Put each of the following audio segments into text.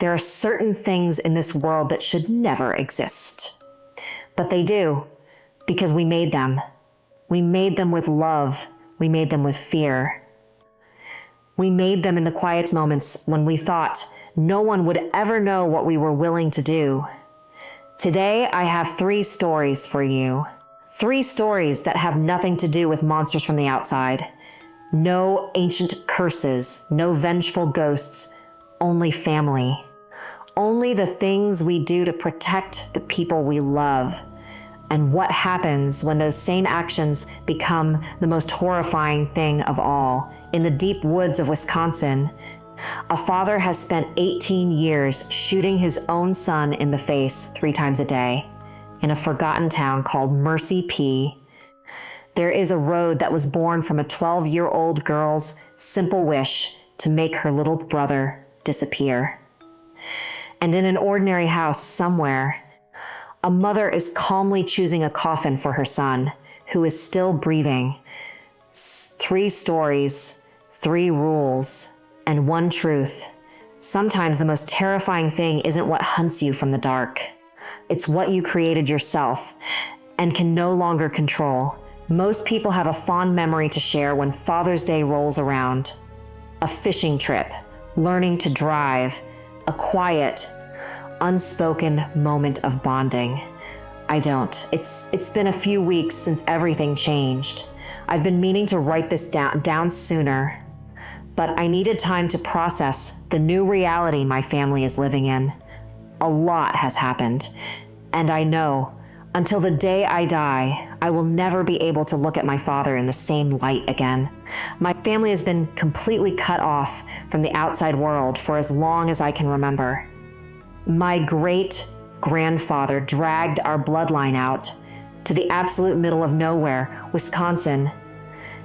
There are certain things in this world that should never exist. But they do, because we made them. We made them with love. We made them with fear. We made them in the quiet moments when we thought no one would ever know what we were willing to do. Today, I have 3 stories for you. 3 stories that have nothing to do with monsters from the outside. No ancient curses, no vengeful ghosts, only family. Only the things we do to protect the people we love. And what happens when those same actions become the most horrifying thing of all. In the deep woods of Wisconsin, a father has spent 18 years shooting his own son in the face 3 times a day. In a forgotten town called Mercy P., there is a road that was born from a 12-year-old girl's simple wish to make her little brother disappear. And in an ordinary house somewhere, a mother is calmly choosing a coffin for her son, who is still breathing. 3 stories, 3 rules, and 1 truth. Sometimes the most terrifying thing isn't what hunts you from the dark. It's what you created yourself and can no longer control. Most people have a fond memory to share when Father's Day rolls around. A fishing trip, learning to drive, a quiet, unspoken moment of bonding. I don't. It's been a few weeks since everything changed. I've been meaning to write this down sooner, but I needed time to process the new reality my family is living in. A lot has happened, and I know until the day I die, I will never be able to look at my father in the same light again. My family has been completely cut off from the outside world for as long as I can remember. My great-grandfather dragged our bloodline out to the absolute middle of nowhere, Wisconsin,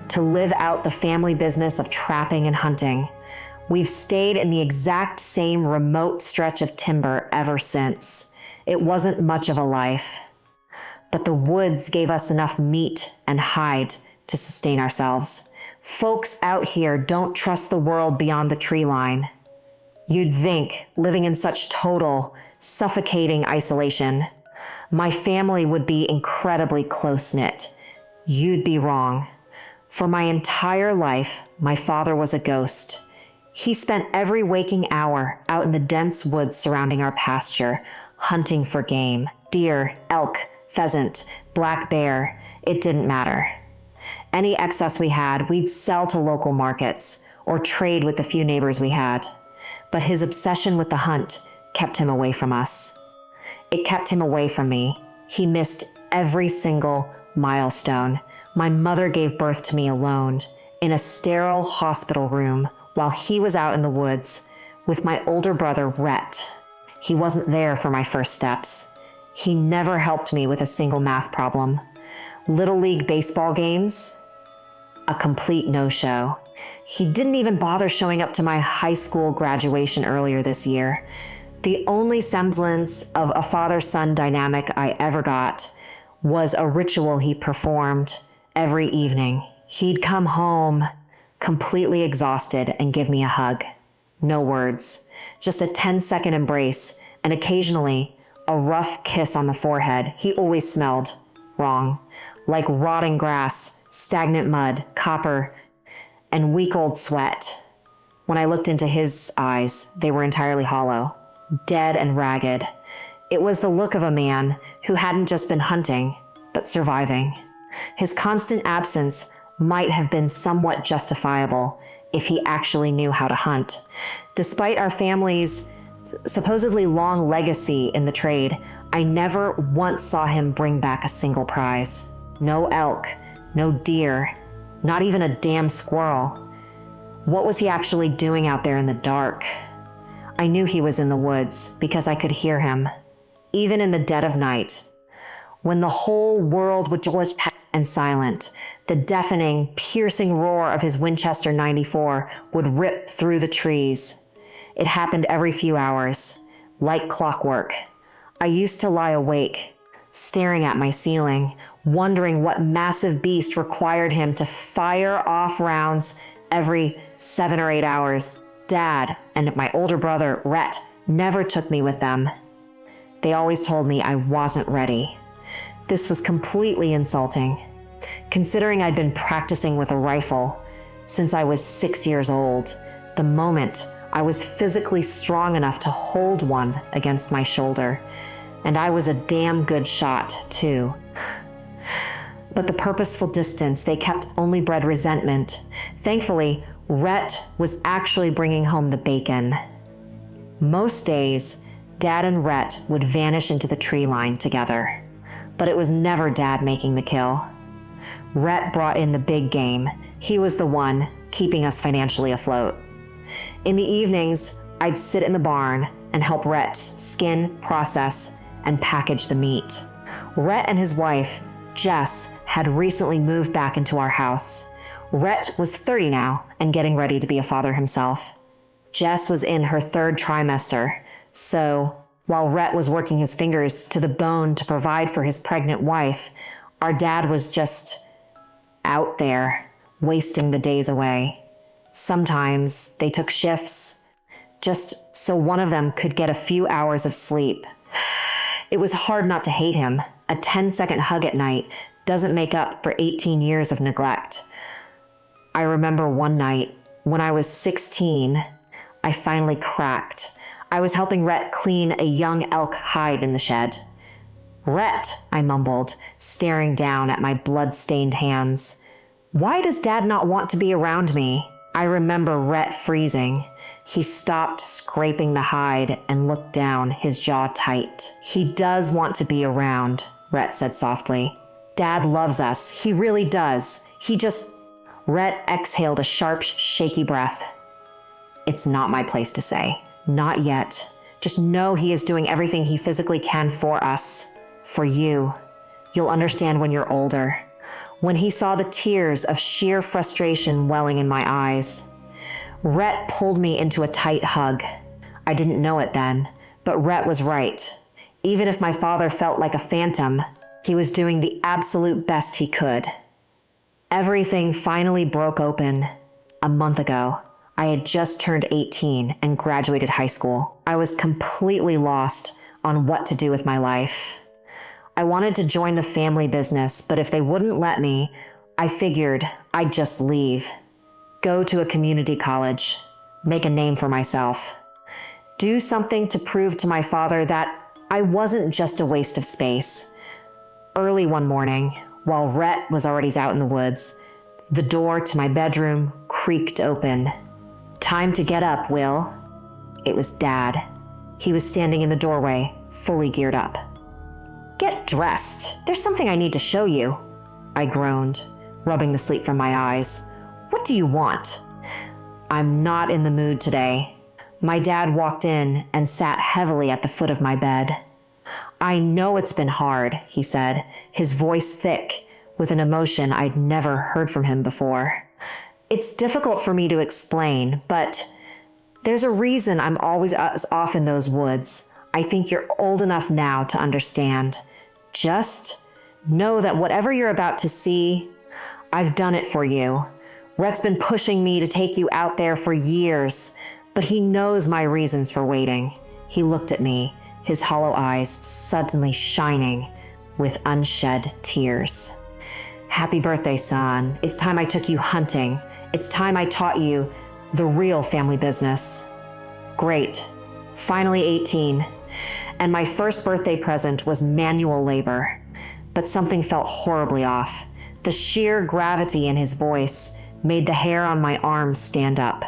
to live out the family business of trapping and hunting. We've stayed in the exact same remote stretch of timber ever since. It wasn't much of a life, but the woods gave us enough meat and hide to sustain ourselves. Folks out here don't trust the world beyond the tree line. You'd think, living in such total, suffocating isolation, my family would be incredibly close-knit. You'd be wrong. For my entire life, my father was a ghost. He spent every waking hour out in the dense woods surrounding our pasture, hunting for game. Deer, elk, pheasant, black bear, it didn't matter. Any excess we had, we'd sell to local markets or trade with the few neighbors we had. But his obsession with the hunt kept him away from us. It kept him away from me. He missed every single milestone. My mother gave birth to me alone in a sterile hospital room while he was out in the woods with my older brother, Rhett. He wasn't there for my first steps. He never helped me with a single math problem. Little League baseball games, a complete no-show. He didn't even bother showing up to my high school graduation earlier this year. The only semblance of a father-son dynamic I ever got was a ritual he performed every evening. He'd come home completely exhausted and give me a hug. No words, just a 10-second embrace and occasionally a rough kiss on the forehead. He always smelled wrong, like rotting grass, stagnant mud, copper, and week-old sweat. When I looked into his eyes, they were entirely hollow, dead and ragged. It was the look of a man who hadn't just been hunting, but surviving. His constant absence might have been somewhat justifiable if he actually knew how to hunt. Despite our family's supposedly long legacy in the trade, I never once saw him bring back a single prize. No elk, no deer, not even a damn squirrel. What was he actually doing out there in the dark? I knew he was in the woods because I could hear him, even in the dead of night. When the whole world was past and silent, the deafening, piercing roar of his Winchester 94 would rip through the trees. It happened every few hours, like clockwork. I used to lie awake, staring at my ceiling, wondering what massive beast required him to fire off rounds every 7 or 8 hours. Dad and my older brother, Rhett, never took me with them. They always told me I wasn't ready. This was completely insulting, considering I'd been practicing with a rifle since I was 6 years old, the moment I was physically strong enough to hold one against my shoulder. And I was a damn good shot, too. But the purposeful distance they kept only bred resentment. Thankfully, Rhett was actually bringing home the bacon. Most days, Dad and Rhett would vanish into the tree line together. But it was never Dad making the kill. Rhett brought in the big game. He was the one keeping us financially afloat. In the evenings, I'd sit in the barn and help Rhett skin, process, and package the meat. Rhett and his wife, Jess, had recently moved back into our house. Rhett was 30 now and getting ready to be a father himself. Jess was in her 3rd trimester, so while Rhett was working his fingers to the bone to provide for his pregnant wife, our dad was just out there, wasting the days away. Sometimes they took shifts, just so one of them could get a few hours of sleep. It was hard not to hate him. A 10-second hug at night doesn't make up for 18 years of neglect. I remember one night, when I was 16, I finally cracked. I was helping Rhett clean a young elk hide in the shed. "Rhett," I mumbled, staring down at my blood-stained hands. "Why does Dad not want to be around me?" I remember Rhett freezing. He stopped scraping the hide and looked down, his jaw tight. "He does want to be around," Rhett said softly. "Dad loves us. He really does. He just..." Rhett exhaled a sharp, shaky breath. "It's not my place to say. Not yet. Just know he is doing everything he physically can for us. For you. You'll understand when you're older." When he saw the tears of sheer frustration welling in my eyes, Rhett pulled me into a tight hug. I didn't know it then, but Rhett was right. Even if my father felt like a phantom, he was doing the absolute best he could. Everything finally broke open a month ago. I had just turned 18 and graduated high school. I was completely lost on what to do with my life. I wanted to join the family business, but if they wouldn't let me, I figured I'd just leave. Go to a community college. Make a name for myself. Do something to prove to my father that I wasn't just a waste of space. Early one morning, while Rhett was already out in the woods, the door to my bedroom creaked open. "Time to get up, Will." It was Dad. He was standing in the doorway, fully geared up. "Get dressed. There's something I need to show you," I groaned, rubbing the sleep from my eyes. "What do you want?" "I'm not in the mood today." My dad walked in and sat heavily at the foot of my bed. "I know it's been hard," he said, his voice thick with an emotion I'd never heard from him before. "It's difficult for me to explain, but there's a reason I'm always off in those woods. I think you're old enough now to understand. Just know that whatever you're about to see, I've done it for you. Rhett's been pushing me to take you out there for years, but he knows my reasons for waiting." He looked at me, his hollow eyes suddenly shining with unshed tears. "Happy birthday, son. It's time I took you hunting. It's time I taught you the real family business." Great. Finally 18. And my first birthday present was manual labor. But something felt horribly off. The sheer gravity in his voice made the hair on my arms stand up.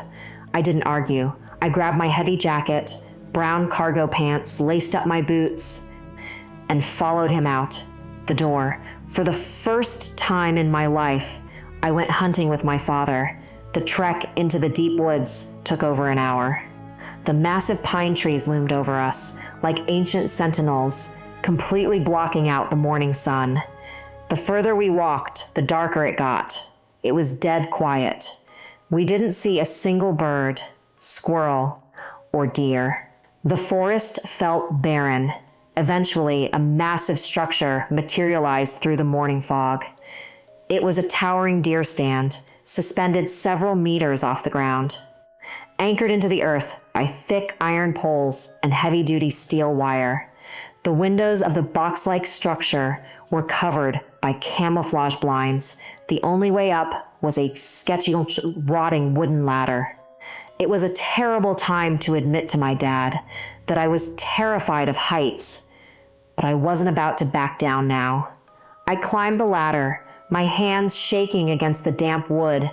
I didn't argue. I grabbed my heavy jacket, brown cargo pants, laced up my boots, and followed him out the door. For the first time in my life, I went hunting with my father. The trek into the deep woods took over an hour. The massive pine trees loomed over us, like ancient sentinels, completely blocking out the morning sun. The further we walked, the darker it got. It was dead quiet. We didn't see a single bird, squirrel, or deer. The forest felt barren. Eventually, a massive structure materialized through the morning fog. It was a towering deer stand, suspended several meters off the ground. anchored into the earth by thick iron poles and heavy-duty steel wire. The windows of the box-like structure were covered by camouflage blinds. The only way up was a sketchy, rotting wooden ladder. It was a terrible time to admit to my dad that I was terrified of heights, but I wasn't about to back down now. I climbed the ladder, my hands shaking against the damp wood,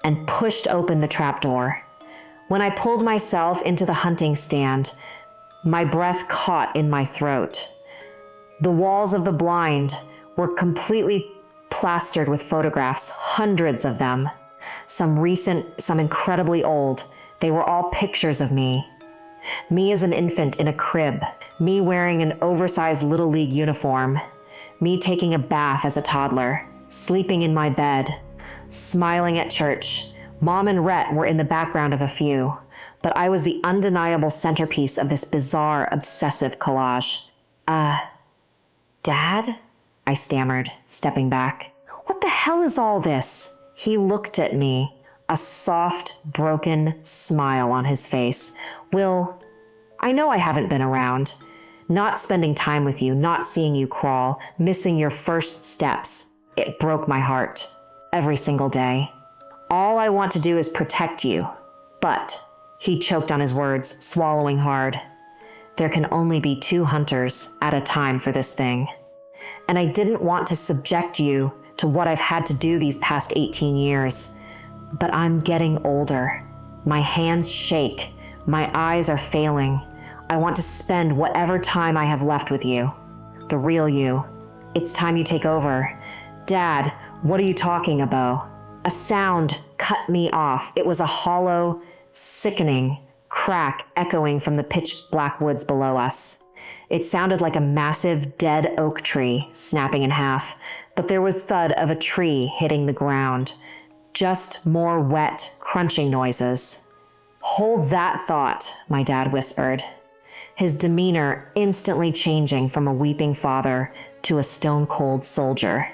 and pushed open the trapdoor. When I pulled myself into the hunting stand, my breath caught in my throat. The walls of the blind were completely plastered with photographs, hundreds of them. Some recent, some incredibly old. They were all pictures of me. Me as an infant in a crib. Me wearing an oversized Little League uniform. Me taking a bath as a toddler. Sleeping in my bed. Smiling at church. Mom and Rhett were in the background of a few, but I was the undeniable centerpiece of this bizarre, obsessive collage. Dad? I stammered, stepping back. What the hell is all this? He looked at me, a soft, broken smile on his face. Will, I know I haven't been around. Not spending time with you, not seeing you crawl, missing your first steps. It broke my heart. Every single day. All I want to do is protect you. But, he choked on his words, swallowing hard. There can only be 2 hunters at a time for this thing. And I didn't want to subject you to what I've had to do these past 18 years. But I'm getting older. My hands shake. My eyes are failing. I want to spend whatever time I have left with you. The real you. It's time you take over. Dad, what are you talking about? A sound cut me off. It was a hollow, sickening crack echoing from the pitch-black woods below us. It sounded like a massive dead oak tree snapping in half, but there was thud of a tree hitting the ground. Just more wet, crunching noises. Hold that thought, my dad whispered, his demeanor instantly changing from a weeping father to a stone-cold soldier.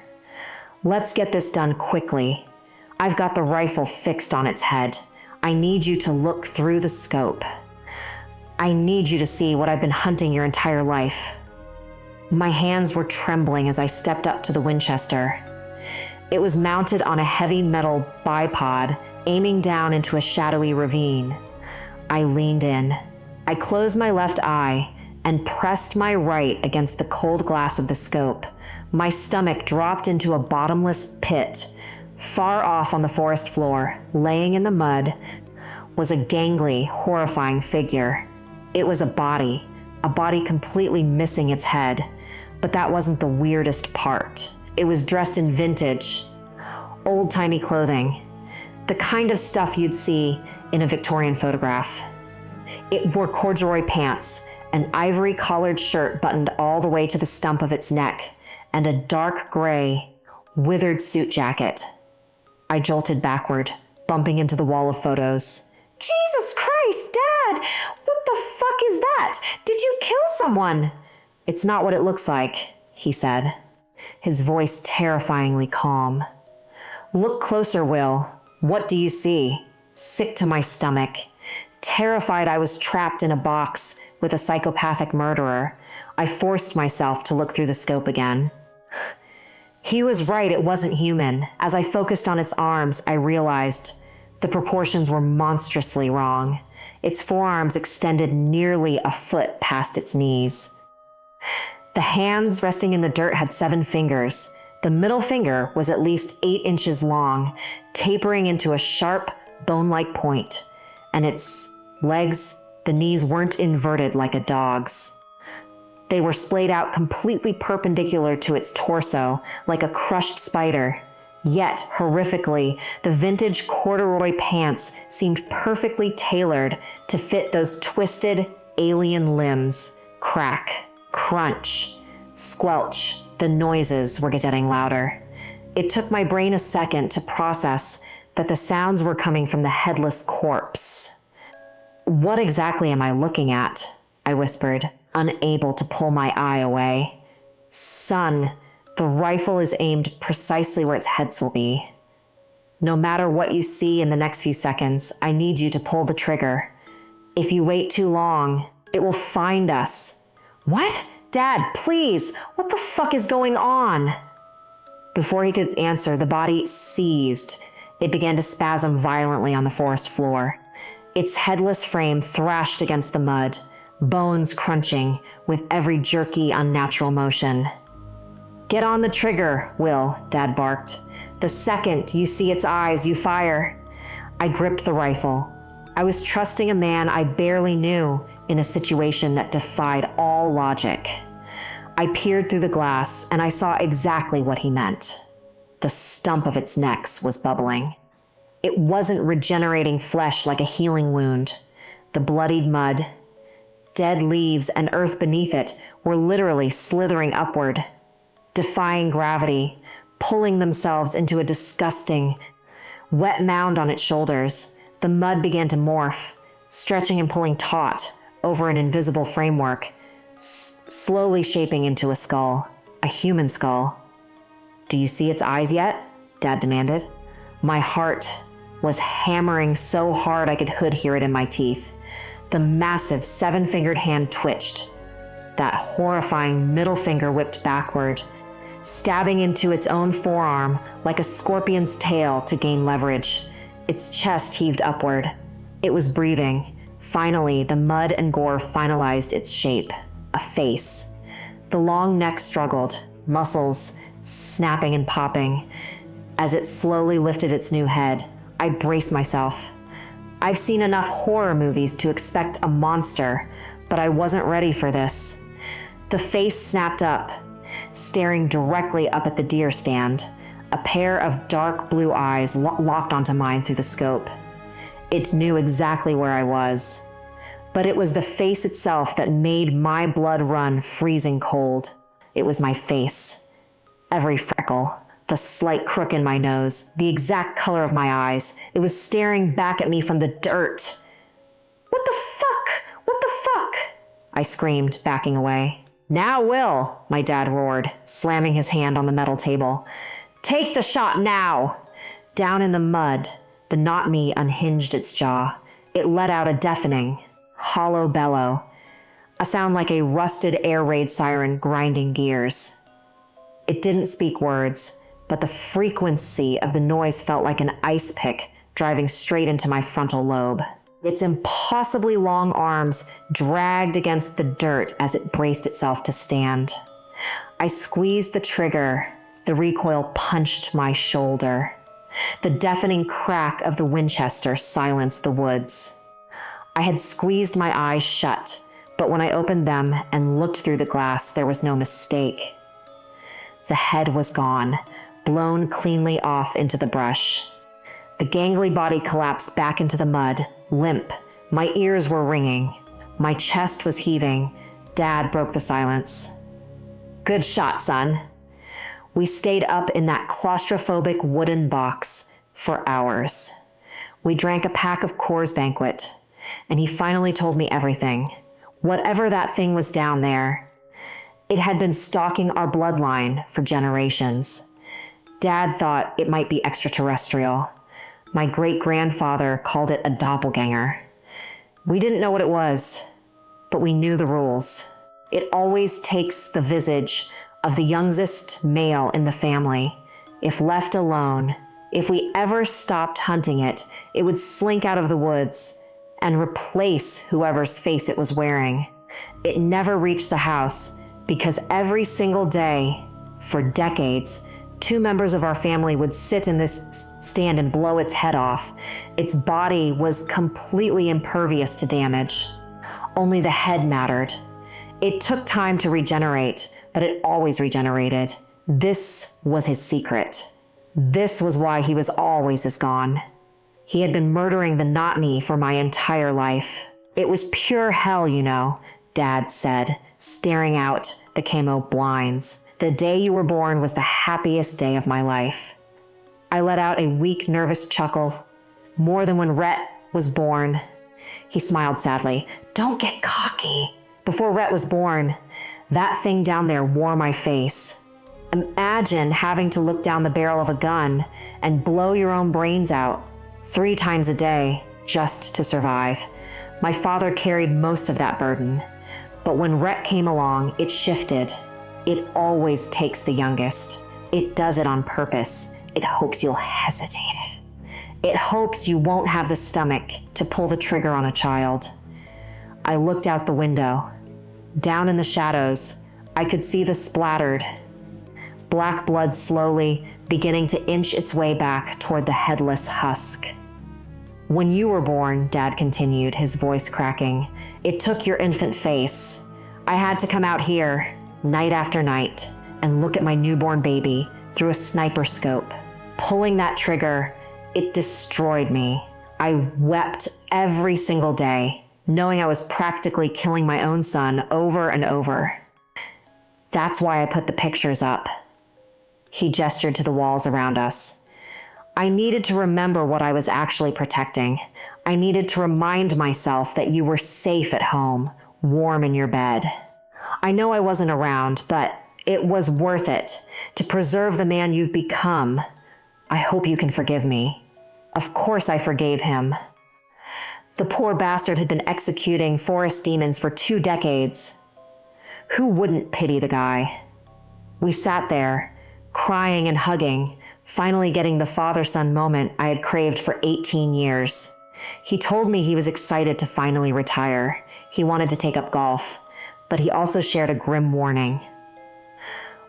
Let's get this done quickly. I've got the rifle fixed on its head. I need you to look through the scope. I need you to see what I've been hunting your entire life. My hands were trembling as I stepped up to the Winchester. It was mounted on a heavy metal bipod, aiming down into a shadowy ravine. I leaned in. I closed my left eye and pressed my right against the cold glass of the scope. My stomach dropped into a bottomless pit. Far off on the forest floor, laying in the mud, was a gangly, horrifying figure. It was a body completely missing its head. But that wasn't the weirdest part. It was dressed in vintage, old-timey clothing, the kind of stuff you'd see in a Victorian photograph. It wore corduroy pants, an ivory collared shirt buttoned all the way to the stump of its neck, and a dark gray, withered suit jacket. I jolted backward, bumping into the wall of photos. Jesus Christ, Dad! What the fuck is that? Did you kill someone? It's not what it looks like, he said, his voice terrifyingly calm. Look closer, Will. What do you see? Sick to my stomach. Terrified I was trapped in a box with a psychopathic murderer, I forced myself to look through the scope again. He was right, it wasn't human. As I focused on its arms, I realized the proportions were monstrously wrong. Its forearms extended nearly a foot past its knees. The hands resting in the dirt had 7 fingers. The middle finger was at least 8 inches long, tapering into a sharp, bone-like point, and its legs, the knees weren't inverted like a dog's. They were splayed out completely perpendicular to its torso, like a crushed spider. Yet, horrifically, the vintage corduroy pants seemed perfectly tailored to fit those twisted, alien limbs. Crack, crunch, squelch. The noises were getting louder. It took my brain a second to process that the sounds were coming from the headless corpse. What exactly am I looking at? I whispered, unable to pull my eye away. Son, the rifle is aimed precisely where its heads will be. No matter what you see in the next few seconds, I need you to pull the trigger. If you wait too long, it will find us." "What? Dad, please, what the fuck is going on?" Before he could answer, the body seized. It began to spasm violently on the forest floor. Its headless frame thrashed against the mud, bones crunching with every jerky, unnatural motion. "Get on the trigger, Will," Dad barked. "The second you see its eyes, you fire." I gripped the rifle. I was trusting a man I barely knew in a situation that defied all logic. I peered through the glass and I saw exactly what he meant. The stump of its neck was bubbling. It wasn't regenerating flesh like a healing wound. The bloodied mud, dead leaves, and earth beneath it were literally slithering upward, defying gravity, pulling themselves into a disgusting, wet mound on its shoulders. The mud began to morph, stretching and pulling taut over an invisible framework, slowly shaping into a skull, a human skull. "Do you see its eyes yet?" Dad demanded. My heart was hammering so hard I could hear it in my teeth. The massive 7-fingered hand twitched. That horrifying middle finger whipped backward, stabbing into its own forearm like a scorpion's tail to gain leverage. Its chest heaved upward. It was breathing. Finally, the mud and gore finalized its shape. A face. The long neck struggled, muscles snapping and popping. As it slowly lifted its new head, I braced myself. I've seen enough horror movies to expect a monster, but I wasn't ready for this. The face snapped up, staring directly up at the deer stand, a pair of dark blue eyes locked onto mine through the scope. It knew exactly where I was, but it was the face itself that made my blood run freezing cold. It was my face. Every freckle, the slight crook in my nose, the exact color of my eyes. It was staring back at me from the dirt. "What the fuck? What the fuck?" I screamed, backing away. "Now, Will," my dad roared, slamming his hand on the metal table. "Take the shot now." Down in the mud, the not me unhinged its jaw. It let out a deafening, hollow bellow, a sound like a rusted air raid siren grinding gears. It didn't speak words, but the frequency of the noise felt like an ice pick driving straight into my frontal lobe. Its impossibly long arms dragged against the dirt as it braced itself to stand. I squeezed the trigger. The recoil punched my shoulder. The deafening crack of the Winchester silenced the woods. I had squeezed my eyes shut, but when I opened them and looked through the glass, there was no mistake. The head was gone, blown cleanly off into the brush. The gangly body collapsed back into the mud, limp. My ears were ringing. My chest was heaving. Dad broke the silence. "Good shot, son." We stayed up in that claustrophobic wooden box for hours. We drank a pack of Coors Banquet, and he finally told me everything. Whatever that thing was down there, it had been stalking our bloodline for generations. Dad thought it might be extraterrestrial. My great-grandfather called it a doppelganger. We didn't know what it was, but we knew the rules. It always takes the visage of the youngest male in the family. If left alone, if we ever stopped hunting it, it would slink out of the woods and replace whoever's face it was wearing. It never reached the house because every single day, for decades, 2 members of our family would sit in this stand and blow its head off. Its body was completely impervious to damage. Only the head mattered. It took time to regenerate, but it always regenerated. This was his secret. This was why he was always as gone. He had been murdering the not me for my entire life. It was pure hell, you know, Dad said, staring out the camo blinds. The day you were born was the happiest day of my life. I let out a weak, nervous chuckle, more than when Rhett was born. He smiled sadly. "Don't get cocky." Before Rhett was born, that thing down there wore my face. Imagine having to look down the barrel of a gun and blow your own brains out 3 times a day just to survive. My father carried most of that burden. But when Rhett came along, it shifted. It always takes the youngest. It does it on purpose. It hopes you'll hesitate. It hopes you won't have the stomach to pull the trigger on a child. I looked out the window. Down in the shadows, I could see the splattered black blood slowly beginning to inch its way back toward the headless husk. When you were born, Dad continued, his voice cracking, it took your infant face. I had to come out here, night after night, and look at my newborn baby through a sniper scope. Pulling that trigger, it destroyed me. I wept every single day, knowing I was practically killing my own son over and over. That's why I put the pictures up. He gestured to the walls around us. I needed to remember what I was actually protecting. I needed to remind myself that you were safe at home, warm in your bed. I know I wasn't around, but it was worth it to preserve the man you've become. I hope you can forgive me. Of course I forgave him. The poor bastard had been executing forest demons for 2 decades. Who wouldn't pity the guy? We sat there, crying and hugging, finally getting the father-son moment I had craved for 18 years. He told me he was excited to finally retire. He wanted to take up golf, but he also shared a grim warning.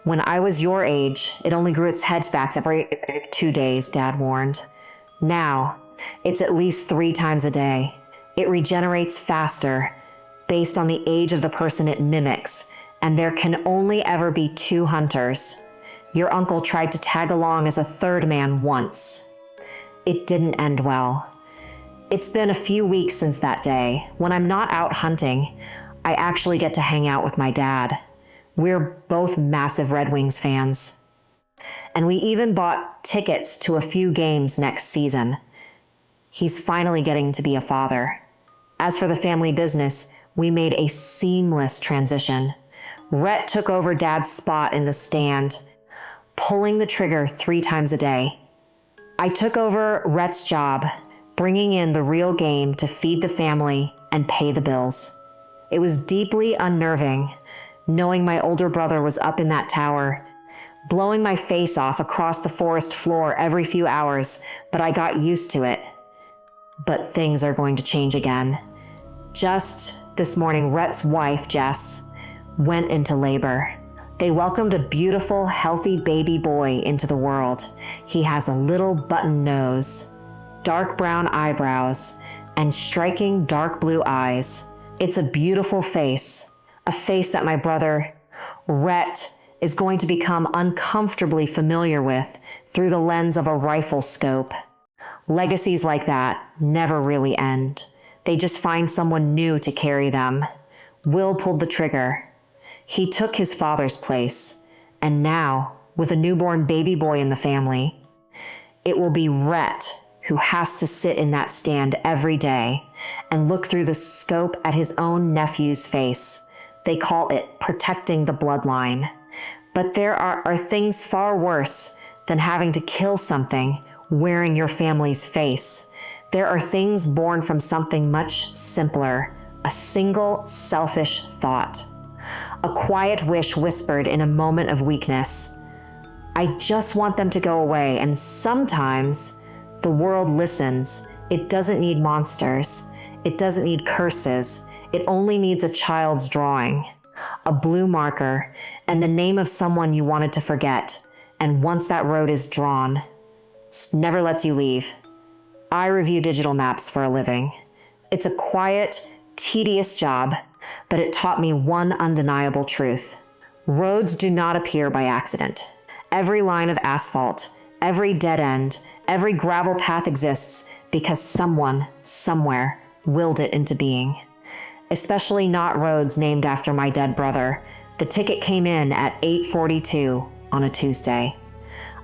When I was your age, it only grew its head back every 2 days, Dad warned. Now, it's at least 3 times a day. It regenerates faster, based on the age of the person it mimics, and there can only ever be 2 hunters. Your uncle tried to tag along as a 3rd man once. It didn't end well. It's been a few weeks since that day. When I'm not out hunting, I actually get to hang out with my dad. We're both massive Red Wings fans. And we even bought tickets to a few games next season. He's finally getting to be a father. As for the family business, we made a seamless transition. Rhett took over Dad's spot in the stand, pulling the trigger 3 times a day. I took over Rhett's job, bringing in the real game to feed the family and pay the bills. It was deeply unnerving, knowing my older brother was up in that tower, blowing my face off across the forest floor every few hours, but I got used to it. But things are going to change again. Just this morning, Rhett's wife, Jess, went into labor. They welcomed a beautiful, healthy baby boy into the world. He has a little button nose, dark brown eyebrows, and striking dark blue eyes. It's a beautiful face, a face that my brother, Rhett, is going to become uncomfortably familiar with through the lens of a rifle scope. Legacies like that never really end. They just find someone new to carry them. Will pulled the trigger. He took his father's place, and now, with a newborn baby boy in the family, it will be Rhett who has to sit in that stand every day and look through the scope at his own nephew's face. They call it protecting the bloodline. But there are things far worse than having to kill something wearing your family's face. There are things born from something much simpler, a single selfish thought. A quiet wish whispered in a moment of weakness. I just want them to go away, and sometimes the world listens. It doesn't need monsters. It doesn't need curses. It only needs a child's drawing, a blue marker, and the name of someone you wanted to forget. And once that road is drawn, it never lets you leave. I review digital maps for a living. It's a quiet, tedious job, but it taught me one undeniable truth. Roads do not appear by accident. Every line of asphalt, every dead end, every gravel path exists because someone, somewhere, willed it into being. Especially not roads named after my dead brother. The ticket came in at 8:42 on a Tuesday.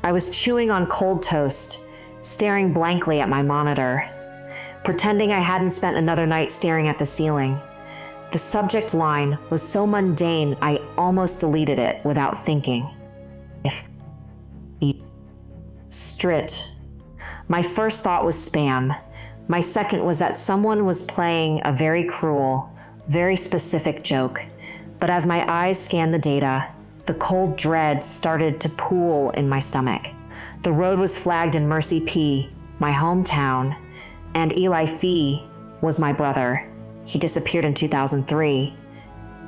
I was chewing on cold toast, staring blankly at my monitor, pretending I hadn't spent another night staring at the ceiling. The subject line was so mundane I almost deleted it without thinking. Strit. My first thought was spam. My second was that someone was playing a very cruel, very specific joke. But as my eyes scanned the data, the cold dread started to pool in my stomach. The road was flagged in Mercy P, my hometown, and Eli Fee was my brother. He disappeared in 2003.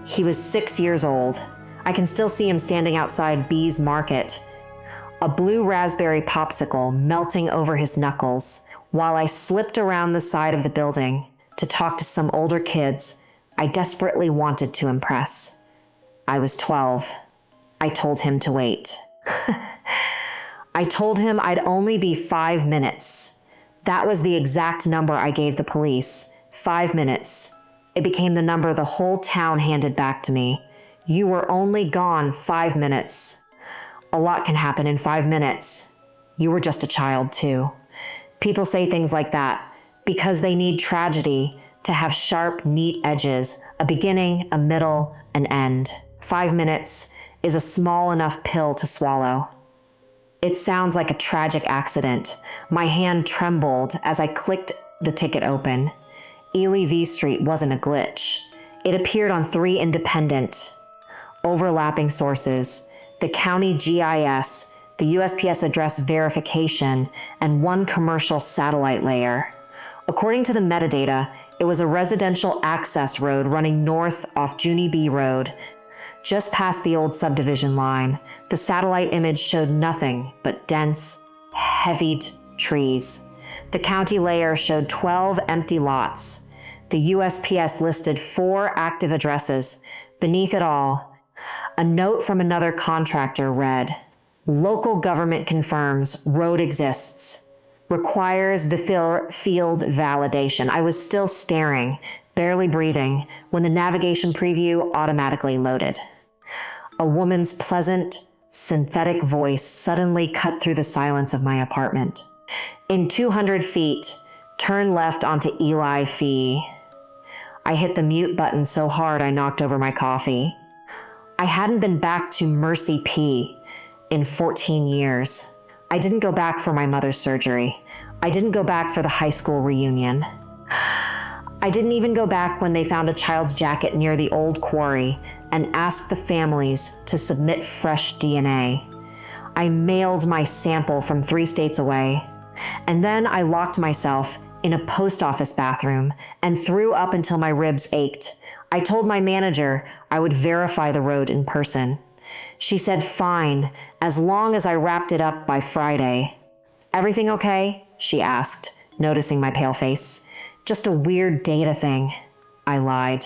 He was 6 years old. I can still see him standing outside B's Market, a blue raspberry popsicle melting over his knuckles, while I slipped around the side of the building to talk to some older kids I desperately wanted to impress. I was 12. I told him to wait. I told him I'd only be 5 minutes. That was the exact number I gave the police. 5 minutes. It became the number the whole town handed back to me. You were only gone 5 minutes. A lot can happen in 5 minutes. You were just a child, too. People say things like that because they need tragedy to have sharp, neat edges, a beginning, a middle, an end. 5 minutes is a small enough pill to swallow. It sounds like a tragic accident. My hand trembled as I clicked the ticket open. Ely V Street wasn't a glitch. It appeared on 3 independent, overlapping sources: the county GIS, the USPS address verification, and 1 commercial satellite layer. According to the metadata, it was a residential access road running north off Junie B Road, just past the old subdivision line. The satellite image showed nothing but dense, heavy trees. The county layer showed 12 empty lots. The USPS listed 4 active addresses. Beneath it all, a note from another contractor read, "Local government confirms road exists. Requires the field validation." I was still staring, barely breathing, when the navigation preview automatically loaded. A woman's pleasant, synthetic voice suddenly cut through the silence of my apartment. "In 200 feet, turn left onto Eli Fee." I hit the mute button so hard I knocked over my coffee. I hadn't been back to Mercy P in 14 years. I didn't go back for my mother's surgery. I didn't go back for the high school reunion. I didn't even go back when they found a child's jacket near the old quarry and asked the families to submit fresh DNA. I mailed my sample from 3 states away, and then I locked myself in a post office bathroom and threw up until my ribs ached. I told my manager I would verify the road in person. She said fine, as long as I wrapped it up by Friday. "Everything okay?" she asked, noticing my pale face. "Just a weird data thing." I lied.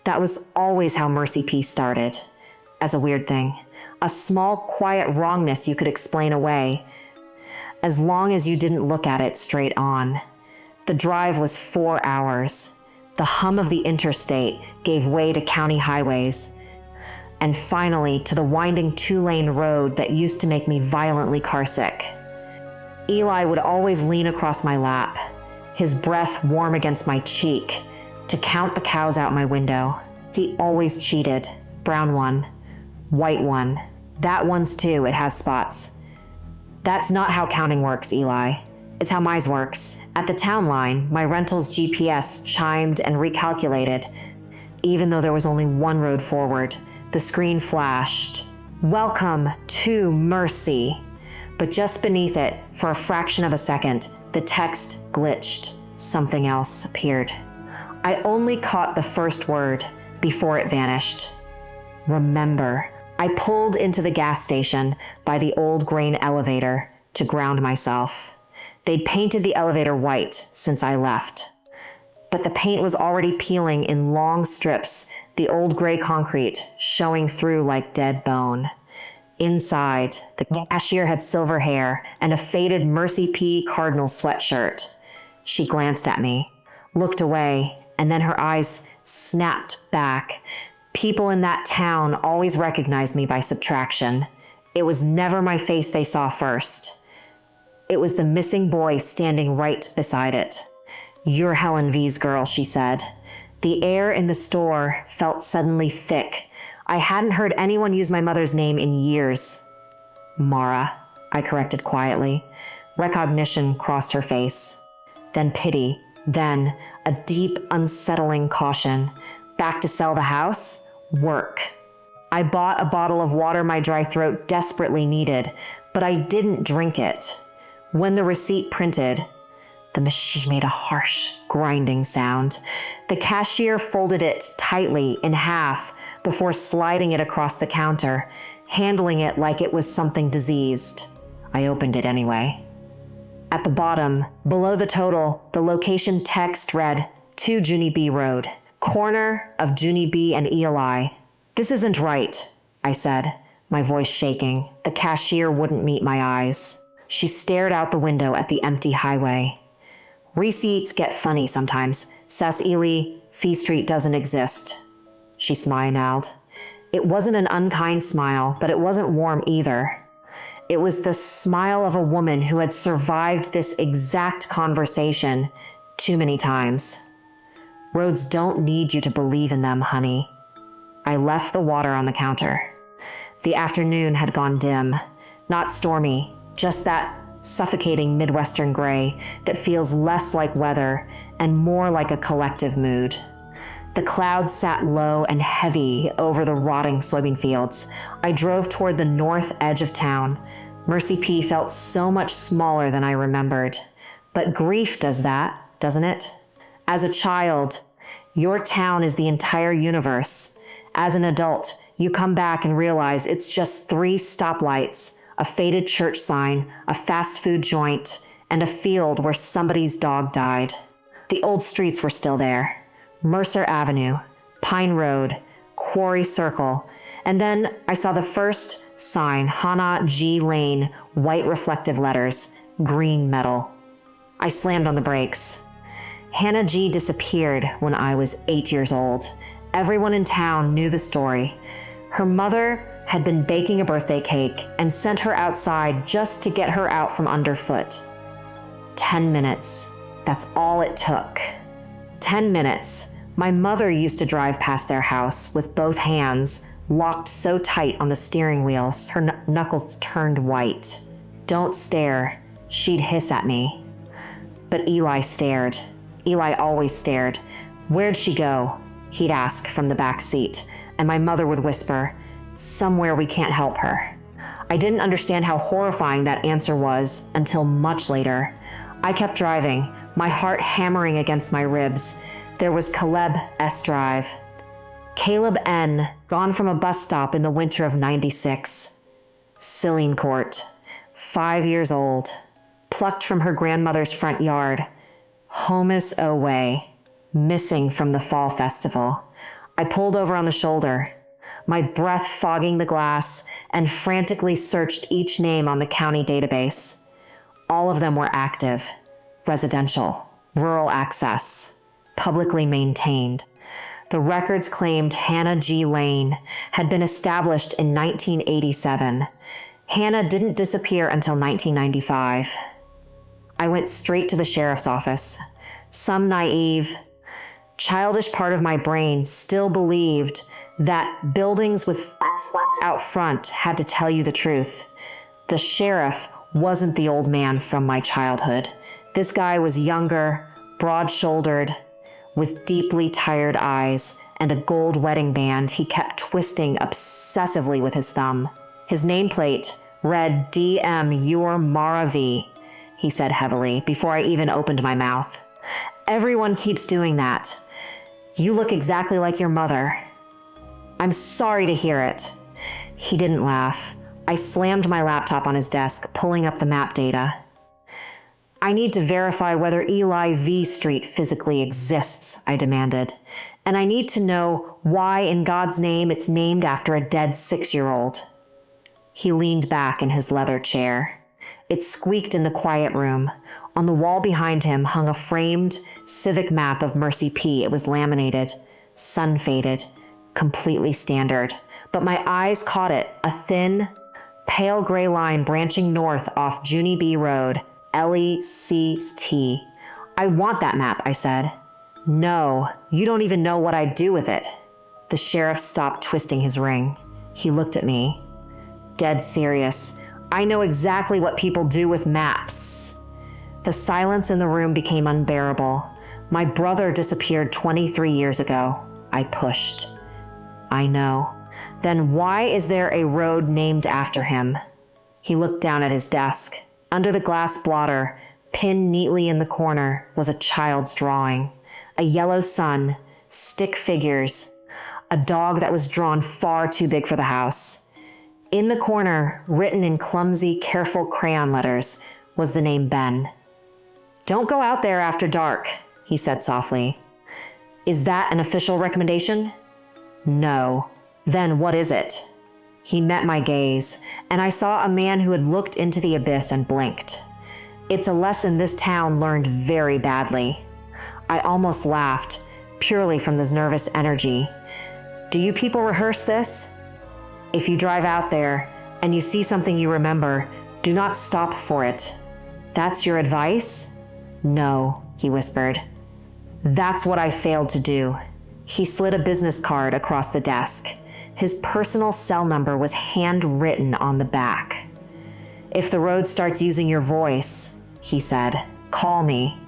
That was always how Mercy P started, as a weird thing. A small, quiet wrongness you could explain away, as long as you didn't look at it straight on. The drive was 4 hours. The hum of the interstate gave way to county highways, and finally to the winding 2-lane road that used to make me violently carsick. Eli would always lean across my lap, his breath warm against my cheek, to count the cows out my window. He always cheated. Brown one, white one. That one's too, it has spots. "That's not how counting works, Eli. It's how mine works." At the town line, my rental's GPS chimed and recalculated. Even though there was only 1 road forward, the screen flashed, "Welcome to Mercy." But just beneath it, for a fraction of a second, the text glitched. Something else appeared. I only caught the first word before it vanished. Remember. I pulled into the gas station by the old grain elevator to ground myself. They'd painted the elevator white since I left, but the paint was already peeling in long strips, the old gray concrete showing through like dead bone. Inside, the cashier had silver hair and a faded Mercy P Cardinal sweatshirt. She glanced at me, looked away, and then her eyes snapped back. People in that town always recognized me by subtraction. It was never my face they saw first. It was the missing boy standing right beside it. "You're Helen V's girl," she said. The air in the store felt suddenly thick. I hadn't heard anyone use my mother's name in years. Mara, I corrected quietly. Recognition crossed her face. Then pity. Then a deep, unsettling caution. Back to sell the house? Work. I bought a bottle of water my dry throat desperately needed, but I didn't drink it. When the receipt printed, the machine made a harsh, grinding sound. The cashier folded it tightly in half before sliding it across the counter, handling it like it was something diseased. I opened it anyway. At the bottom, below the total, the location text read, 2 Junie B Road, corner of Junie B and Eli. This isn't right, I said, my voice shaking. The cashier wouldn't meet my eyes. She stared out the window at the empty highway. Receipts get funny sometimes. Sass Ely, Fee Street doesn't exist. She smiled. It wasn't an unkind smile, but it wasn't warm either. It was the smile of a woman who had survived this exact conversation too many times. Roads don't need you to believe in them, honey. I left the water on the counter. The afternoon had gone dim. Not stormy, just that suffocating Midwestern gray that feels less like weather and more like a collective mood. The clouds sat low and heavy over the rotting soybean fields. I drove toward the north edge of town. Mercy P felt so much smaller than I remembered. But grief does that, doesn't it? As a child, your town is the entire universe. As an adult, you come back and realize it's just 3 stoplights, a faded church sign, a fast food joint, and a field where somebody's dog died. The old streets were still there. Mercer Avenue, Pine Road, Quarry Circle, and then I saw the first sign, Hannah G. Lane, white reflective letters, green metal. I slammed on the brakes. Hannah G. disappeared when I was 8 years old. Everyone in town knew the story. Her mother had been baking a birthday cake and sent her outside just to get her out from underfoot. 10 minutes. That's all it took. 10 minutes. My mother used to drive past their house with both hands locked so tight on the steering wheels, her knuckles turned white. Don't stare, she'd hiss at me. But Eli stared. Eli always stared. Where'd she go? He'd ask from the back seat, and my mother would whisper, somewhere we can't help her. I didn't understand how horrifying that answer was until much later. I kept driving, my heart hammering against my ribs. There was Caleb S. Drive. Caleb N., gone from a bus stop in the winter of '96. Silene Court, 5 years old, plucked from her grandmother's front yard. Homeless away, missing from the fall festival. I pulled over on the shoulder, my breath fogging the glass, and frantically searched each name on the county database. All of them were active, residential, rural access, publicly maintained. The records claimed Hannah G. Lane had been established in 1987. Hannah didn't disappear until 1995. I went straight to the sheriff's office. Some naive, childish part of my brain still believed that buildings with flats out front had to tell you the truth. The sheriff wasn't the old man from my childhood. This guy was younger, broad-shouldered, with deeply tired eyes and a gold wedding band he kept twisting obsessively with his thumb. His nameplate read DM Your Mara V, he said heavily before I even opened my mouth. Everyone keeps doing that. You look exactly like your mother. I'm sorry to hear it. He didn't laugh. I slammed my laptop on his desk, pulling up the map data. I need to verify whether Eli V Street physically exists, I demanded. And I need to know why in God's name it's named after a dead 6-year-old. He leaned back in his leather chair. It squeaked in the quiet room. On the wall behind him hung a framed civic map of Mercy P. It was laminated, sun-faded, completely standard. But my eyes caught it, a thin, pale gray line branching north off Junie B Road, LECT. I want that map, I said. No, you don't even know what I'd do with it. The sheriff stopped twisting his ring. He looked at me. Dead serious. I know exactly what people do with maps. The silence in the room became unbearable. My brother disappeared 23 years ago. I pushed. I know. Then why is there a road named after him? He looked down at his desk. Under the glass blotter, pinned neatly in the corner, was a child's drawing. A yellow sun, stick figures, a dog that was drawn far too big for the house. In the corner, written in clumsy, careful crayon letters, was the name Ben. "Don't go out there after dark," he said softly. "Is that an official recommendation?" "No." "Then what is it?" He met my gaze, and I saw a man who had looked into the abyss and blinked. It's a lesson this town learned very badly. I almost laughed, purely from this nervous energy. "Do you people rehearse this? If you drive out there and you see something you remember, do not stop for it." "That's your advice?" "No," he whispered. "That's what I failed to do." He slid a business card across the desk. His personal cell number was handwritten on the back. "If the road starts using your voice," he said, "call me."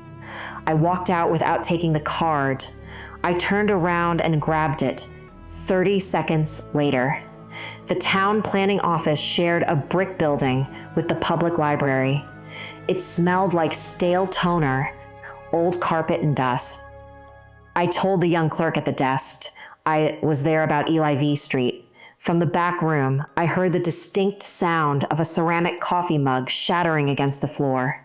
I walked out without taking the card. I turned around and grabbed it. 30 seconds later, the town planning office shared a brick building with the public library. It smelled like stale toner, old carpet and dust. I told the young clerk at the desk I was there about Eli V. Street. From the back room, I heard the distinct sound of a ceramic coffee mug shattering against the floor.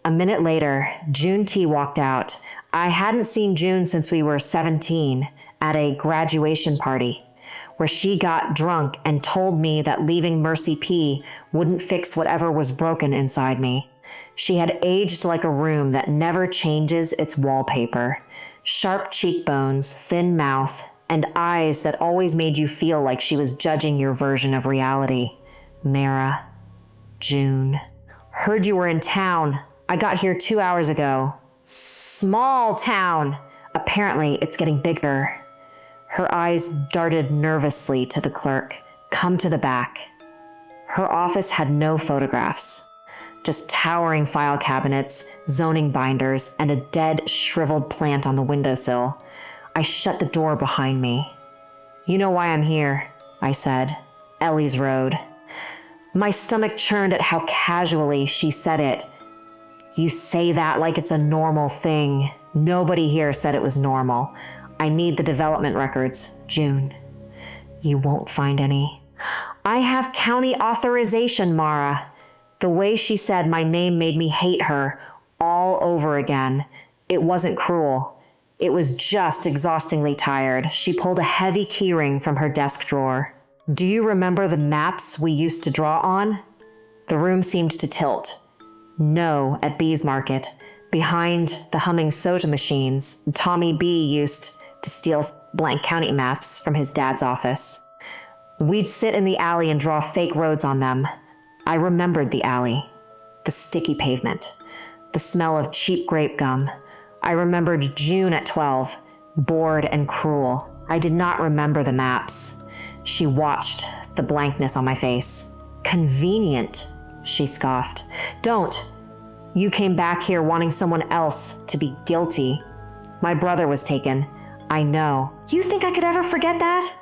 A minute later, June T. walked out. I hadn't seen June since we were 17 at a graduation party, where she got drunk and told me that leaving Mercy P. wouldn't fix whatever was broken inside me. She had aged like a room that never changes its wallpaper. Sharp cheekbones, thin mouth, and eyes that always made you feel like she was judging your version of reality. Mara. June. "Heard you were in town. I got here 2 hours ago." "Small town. Apparently it's getting bigger." Her eyes darted nervously to the clerk. "Come to the back." Her office had no photographs. Just towering file cabinets, zoning binders, and a dead, shriveled plant on the windowsill. I shut the door behind me. "You know why I'm here," I said. "Ellie's Road." My stomach churned at how casually she said it. "You say that like it's a normal thing. Nobody here said it was normal. I need the development records, June." "You won't find any." "I have county authorization, Mara." The way she said my name made me hate her all over again. It wasn't cruel. It was just exhaustingly tired. She pulled a heavy keyring from her desk drawer. "Do you remember the maps we used to draw on?" The room seemed to tilt. "No, at B's Market. Behind the humming soda machines, Tommy B used to steal blank county maps from his dad's office. We'd sit in the alley and draw fake roads on them. I remembered the alley, the sticky pavement, the smell of cheap grape gum. I remembered June at 12, bored and cruel. I did not remember the maps. She watched the blankness on my face. "Convenient," she scoffed. "Don't. You came back here wanting someone else to be guilty. My brother was taken. I know. You think I could ever forget that?"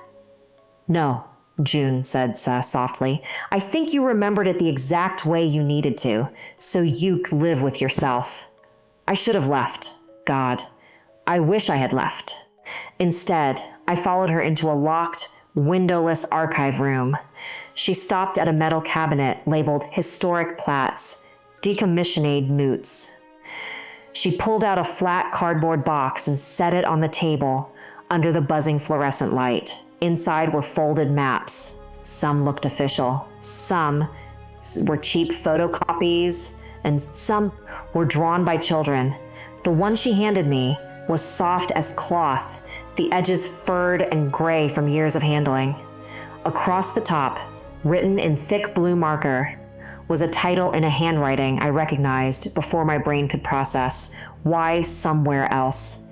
"No," June said softly. "I think you remembered it the exact way you needed to, so you could live with yourself. I should have left. God, I wish I had left." Instead, I followed her into a locked, windowless archive room. She stopped at a metal cabinet labeled Historic Plats, Decommissioned Moots. She pulled out a flat cardboard box and set it on the table under the buzzing fluorescent light. Inside were folded maps. Some looked official. Some were cheap photocopies, and some were drawn by children. The one she handed me was soft as cloth, the edges furred and gray from years of handling. Across the top, written in thick blue marker, was a title in a handwriting I recognized before my brain could process. "Why Somewhere Else."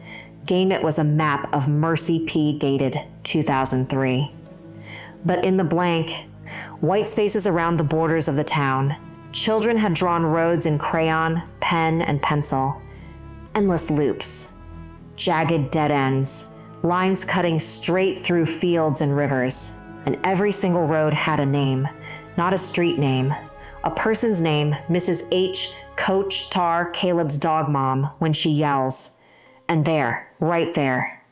Game it was a map of Mercy P dated 2003. But in the blank White spaces around the borders of the town. Children had drawn roads in crayon, pen, and pencil. Endless loops. Jagged dead ends. Lines cutting straight through fields and rivers. And every single road had a name. Not a street name. A person's name, Mrs. H. Coach Tar Caleb's dog mom, when she yells. And there, right there,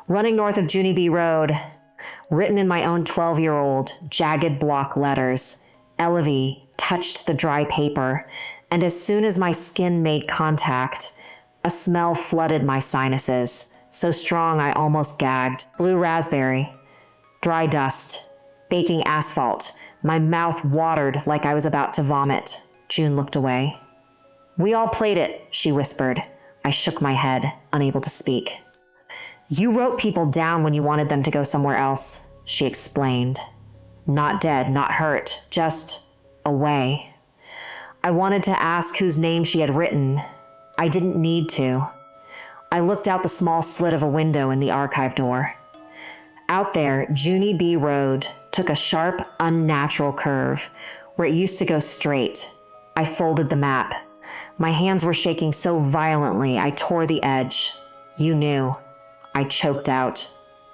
running north of Junie B. Road, written in my own 12-year-old, jagged block letters, Elevie touched the dry paper, and as soon as my skin made contact, a smell flooded my sinuses, so strong I almost gagged. Blue raspberry, dry dust, baking asphalt. My mouth watered like I was about to vomit. June looked away. "We all played it," she whispered. I shook my head, unable to speak. "You wrote people down when you wanted them to go somewhere else," she explained. "Not dead, not hurt, just away." I wanted to ask whose name she had written. I didn't need to. I looked out the small slit of a window in the archive door. Out there, Junie B. Road took a sharp, unnatural curve where it used to go straight. I folded the map. My hands were shaking so violently I tore the edge. "You knew." I choked out.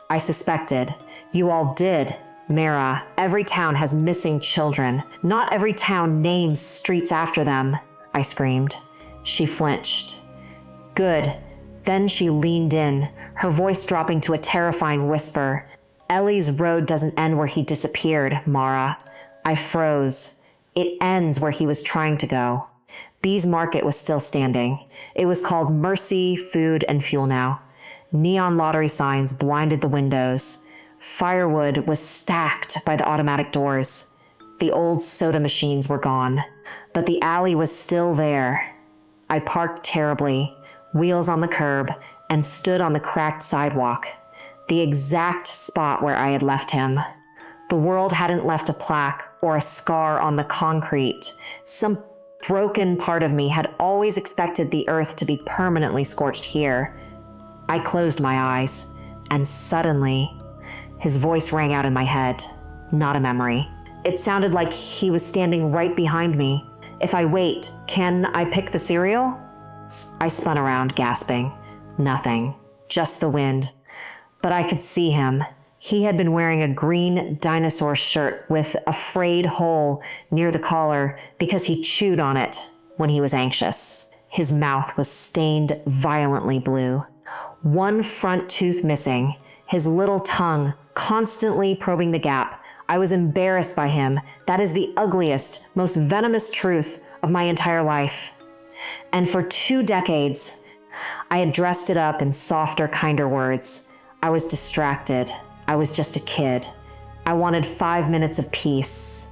"I suspected. You all did. Mara, every town has missing children. Not every town names streets after them," I screamed. She flinched. "Good." Then she leaned in, her voice dropping to a terrifying whisper. "Ellie's road doesn't end where he disappeared, Mara." I froze. It ends where he was trying to go. Bee's Market was still standing. It was called Mercy Food and Fuel now. Neon lottery signs blinded the windows. Firewood was stacked by the automatic doors. The old soda machines were gone, but the alley was still there. I parked terribly, wheels on the curb, and stood on the cracked sidewalk, the exact spot where I had left him. The world hadn't left a plaque or a scar on the concrete. Some broken part of me had always expected the earth to be permanently scorched here. I closed my eyes, and suddenly, his voice rang out in my head, not a memory. It sounded like he was standing right behind me. "If I wait, can I pick the cereal?" I spun around, gasping. Nothing, just the wind. But I could see him. He had been wearing a green dinosaur shirt with a frayed hole near the collar because he chewed on it when he was anxious. His mouth was stained violently blue. One front tooth missing, his little tongue constantly probing the gap. I was embarrassed by him. That is the ugliest, most venomous truth of my entire life. And for 2 decades, I had dressed it up in softer, kinder words. I was distracted. I was just a kid. I wanted 5 minutes of peace.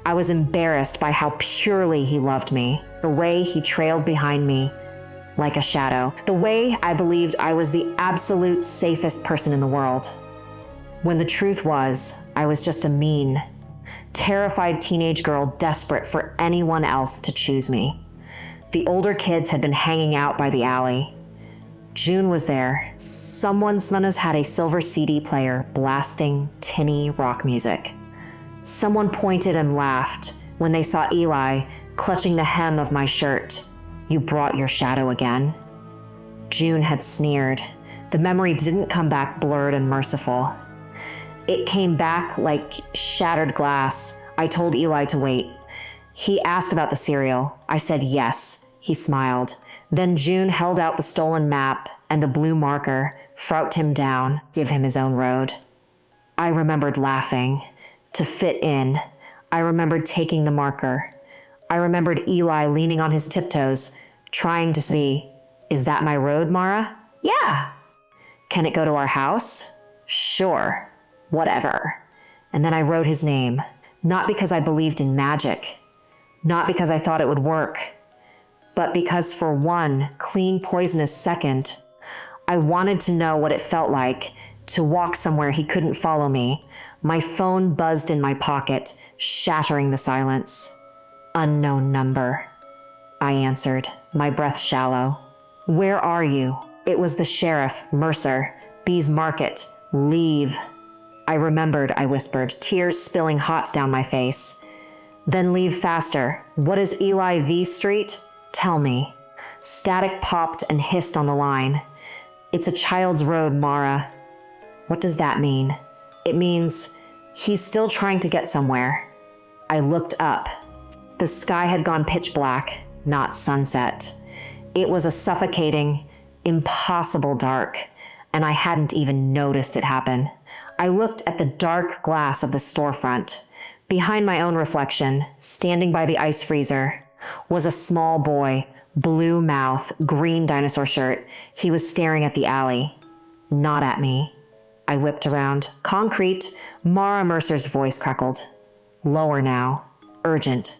I was embarrassed by how purely he loved me, the way he trailed behind me like a shadow, the way I believed I was the absolute safest person in the world. When the truth was, I was just a mean, terrified teenage girl desperate for anyone else to choose me. The older kids had been hanging out by the alley. June was there. Someone's Nanas had a silver CD player blasting tinny rock music. Someone pointed and laughed when they saw Eli clutching the hem of my shirt. "You brought your shadow again." June had sneered. The memory didn't come back blurred and merciful. It came back like shattered glass. I told Eli to wait. He asked about the cereal. I said yes. He smiled. Then June held out the stolen map and the blue marker, frowned him down, give him his own road. I remembered laughing. To fit in. I remembered taking the marker. I remembered Eli leaning on his tiptoes, trying to see, "Is that my road, Mara?" "Yeah." "Can it go to our house?" "Sure." Whatever. And then I wrote his name, not because I believed in magic, not because I thought it would work, but because for one clean, poisonous second, I wanted to know what it felt like to walk somewhere he couldn't follow me. My phone buzzed in my pocket, shattering the silence. "Unknown number," I answered, my breath shallow. "Where are you?" It was the sheriff, Mercer, Bee's Market. "Leave." I remembered, I whispered, tears spilling hot down my face. Then leave faster. What is Eli V Street? Tell me. Static popped and hissed on the line. It's a child's road, Mara. What does that mean? It means he's still trying to get somewhere. I looked up. The sky had gone pitch black, not sunset. It was a suffocating, impossible dark, and I hadn't even noticed it happen. I looked at the dark glass of the storefront. Behind my own reflection, standing by the ice freezer, was a small boy, blue mouth, green dinosaur shirt. He was staring at the alley. Not at me. I whipped around. Concrete. Mara Mercer's voice crackled. Lower now. Urgent.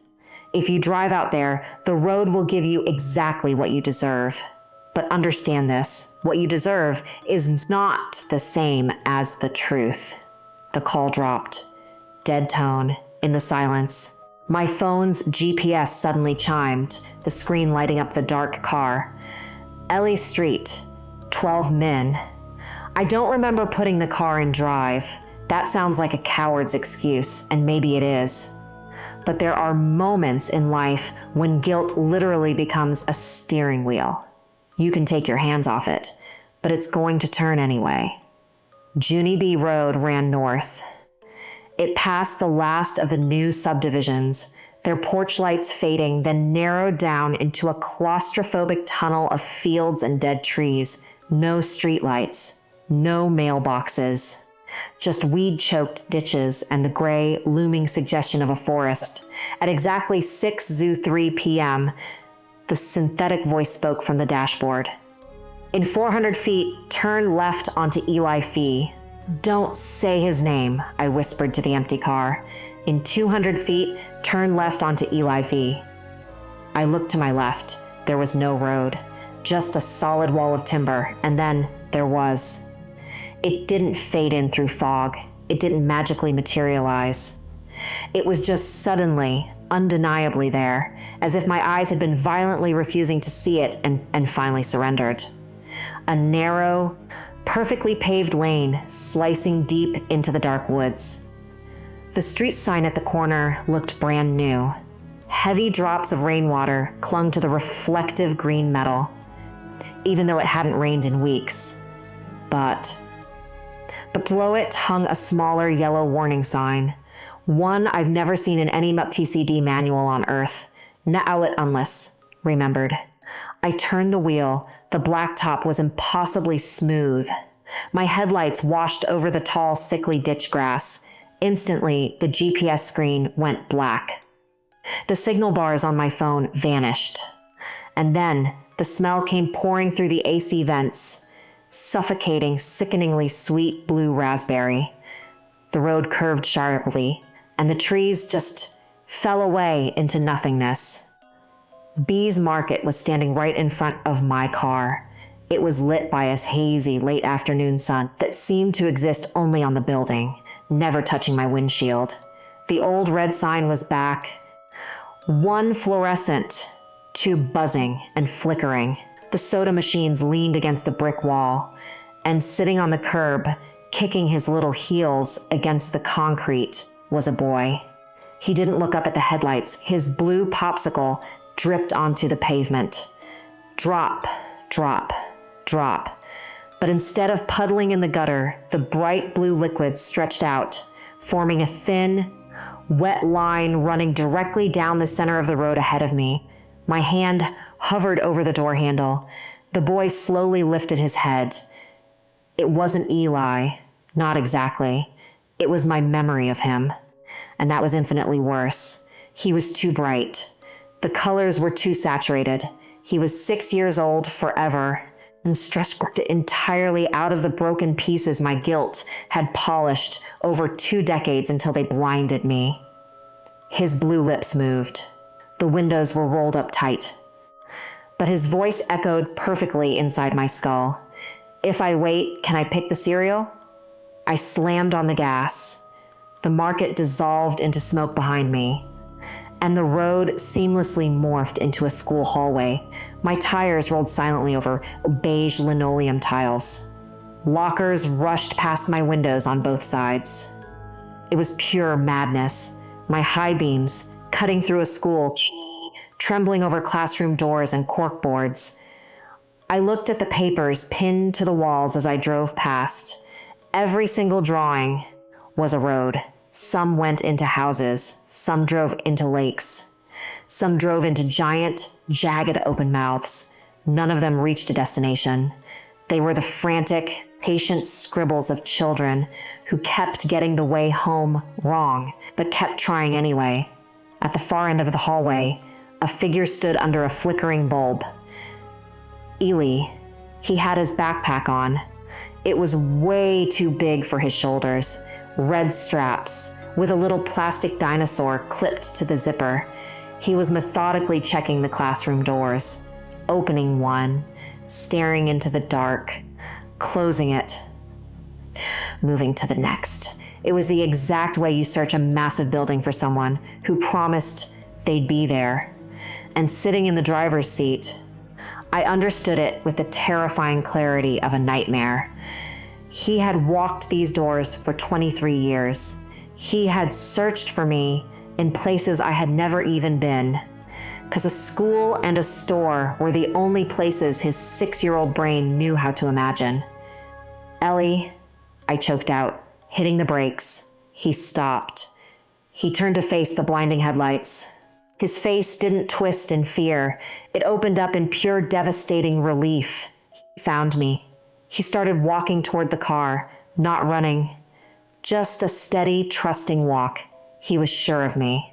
If you drive out there, the road will give you exactly what you deserve. But understand this. What you deserve is not the same as the truth. The call dropped. Dead tone. In the silence. My phone's GPS suddenly chimed, the screen lighting up the dark car. Ellie Street. 12 men. I don't remember putting the car in drive. That sounds like a coward's excuse, and maybe it is. But there are moments in life when guilt literally becomes a steering wheel. You can take your hands off it, but it's going to turn anyway. Junie B. Road ran north. It passed the last of the new subdivisions, their porch lights fading, then narrowed down into a claustrophobic tunnel of fields and dead trees. No streetlights, no mailboxes. Just weed-choked ditches and the gray, looming suggestion of a forest. At exactly 6:03 p.m., the synthetic voice spoke from the dashboard. In 400 feet, turn left onto Eli Fee. Don't say his name, I whispered to the empty car. In 200 feet, turn left onto Eli V. I looked to my left. There was no road, just a solid wall of timber, and then there was. It didn't fade in through fog. It didn't magically materialize. It was just suddenly, undeniably there, as if my eyes had been violently refusing to see it and finally surrendered. A narrow, perfectly paved lane slicing deep into the dark woods. The street sign at the corner looked brand new. Heavy drops of rainwater clung to the reflective green metal, even though it hadn't rained in weeks. But below it hung a smaller yellow warning sign, one I've never seen in any MUP-TCD manual on Earth. No outlet unless, remembered. I turned the wheel. The blacktop was impossibly smooth. My headlights washed over the tall, sickly ditch grass. Instantly, the GPS screen went black. The signal bars on my phone vanished. And then, the smell came pouring through the AC vents. Suffocating, sickeningly sweet blue raspberry. The road curved sharply, and the trees just fell away into nothingness. Bee's Market was standing right in front of my car. It was lit by a hazy late afternoon sun that seemed to exist only on the building, never touching my windshield. The old red sign was back. One fluorescent, two buzzing and flickering. The soda machines leaned against the brick wall, and sitting on the curb, kicking his little heels against the concrete, was a boy. He didn't look up at the headlights. His blue popsicle dripped onto the pavement. Drop, drop, drop. But instead of puddling in the gutter, the bright blue liquid stretched out, forming a thin, wet line running directly down the center of the road ahead of me. My hand hovered over the door handle. The boy slowly lifted his head. It wasn't Eli, not exactly. It was my memory of him. And that was infinitely worse. He was too bright. The colors were too saturated. He was 6 years old forever, and stretched entirely out of the broken pieces my guilt had polished over 2 decades until they blinded me. His blue lips moved. The windows were rolled up tight. But his voice echoed perfectly inside my skull. If I wait, can I pick the cereal? I slammed on the gas. The market dissolved into smoke behind me, and the road seamlessly morphed into a school hallway. My tires rolled silently over beige linoleum tiles. Lockers rushed past my windows on both sides. It was pure madness. My high beams cutting through a school, trembling over classroom doors and corkboards. I looked at the papers pinned to the walls as I drove past. Every single drawing was a road. Some went into houses. Some drove into lakes. Some drove into giant, jagged open mouths. None of them reached a destination. They were the frantic, patient scribbles of children who kept getting the way home wrong, but kept trying anyway. At the far end of the hallway, a figure stood under a flickering bulb. Ely. He had his backpack on. It was way too big for his shoulders. Red straps, with a little plastic dinosaur clipped to the zipper. He was methodically checking the classroom doors, opening one, staring into the dark, closing it, moving to the next. It was the exact way you search a massive building for someone who promised they'd be there. And sitting in the driver's seat, I understood it with the terrifying clarity of a nightmare. He had walked these doors for 23 years. He had searched for me in places I had never even been, because a school and a store were the only places his 6-year-old brain knew how to imagine. "Ellie," I choked out, hitting the brakes. He stopped. He turned to face the blinding headlights. His face didn't twist in fear. It opened up in pure devastating relief. He found me. He started walking toward the car, not running. Just a steady, trusting walk. He was sure of me.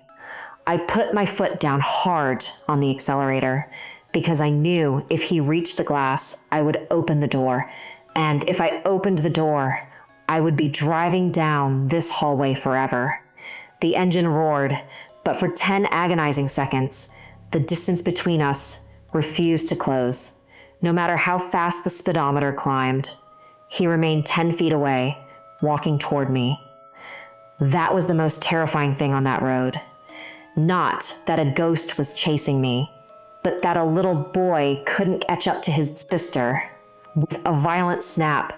I put my foot down hard on the accelerator because I knew if he reached the glass, I would open the door. And if I opened the door, I would be driving down this hallway forever. The engine roared, but for 10 agonizing seconds, the distance between us refused to close. No matter how fast the speedometer climbed, he remained 10 feet away, walking toward me. That was the most terrifying thing on that road. Not that a ghost was chasing me, but that a little boy couldn't catch up to his sister. With a violent snap,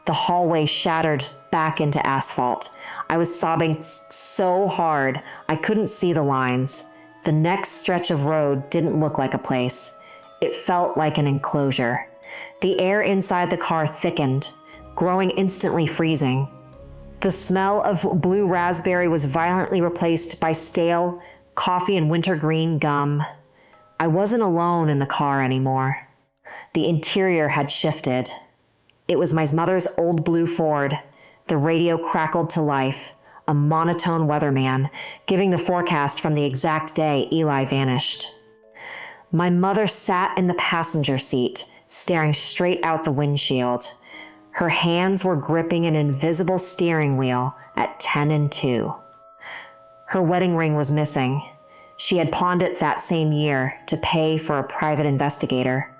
the hallway shattered back into asphalt. I was sobbing so hard I couldn't see the lines. The next stretch of road didn't look like a place. It felt like an enclosure. The air inside the car thickened, growing instantly freezing. The smell of blue raspberry was violently replaced by stale coffee and wintergreen gum. I wasn't alone in the car anymore. The interior had shifted. It was my mother's old blue Ford. The radio crackled to life, a monotone weatherman, giving the forecast from the exact day Eli vanished. My mother sat in the passenger seat, staring straight out the windshield. Her hands were gripping an invisible steering wheel at 10 and 2. Her wedding ring was missing. She had pawned it that same year to pay for a private investigator.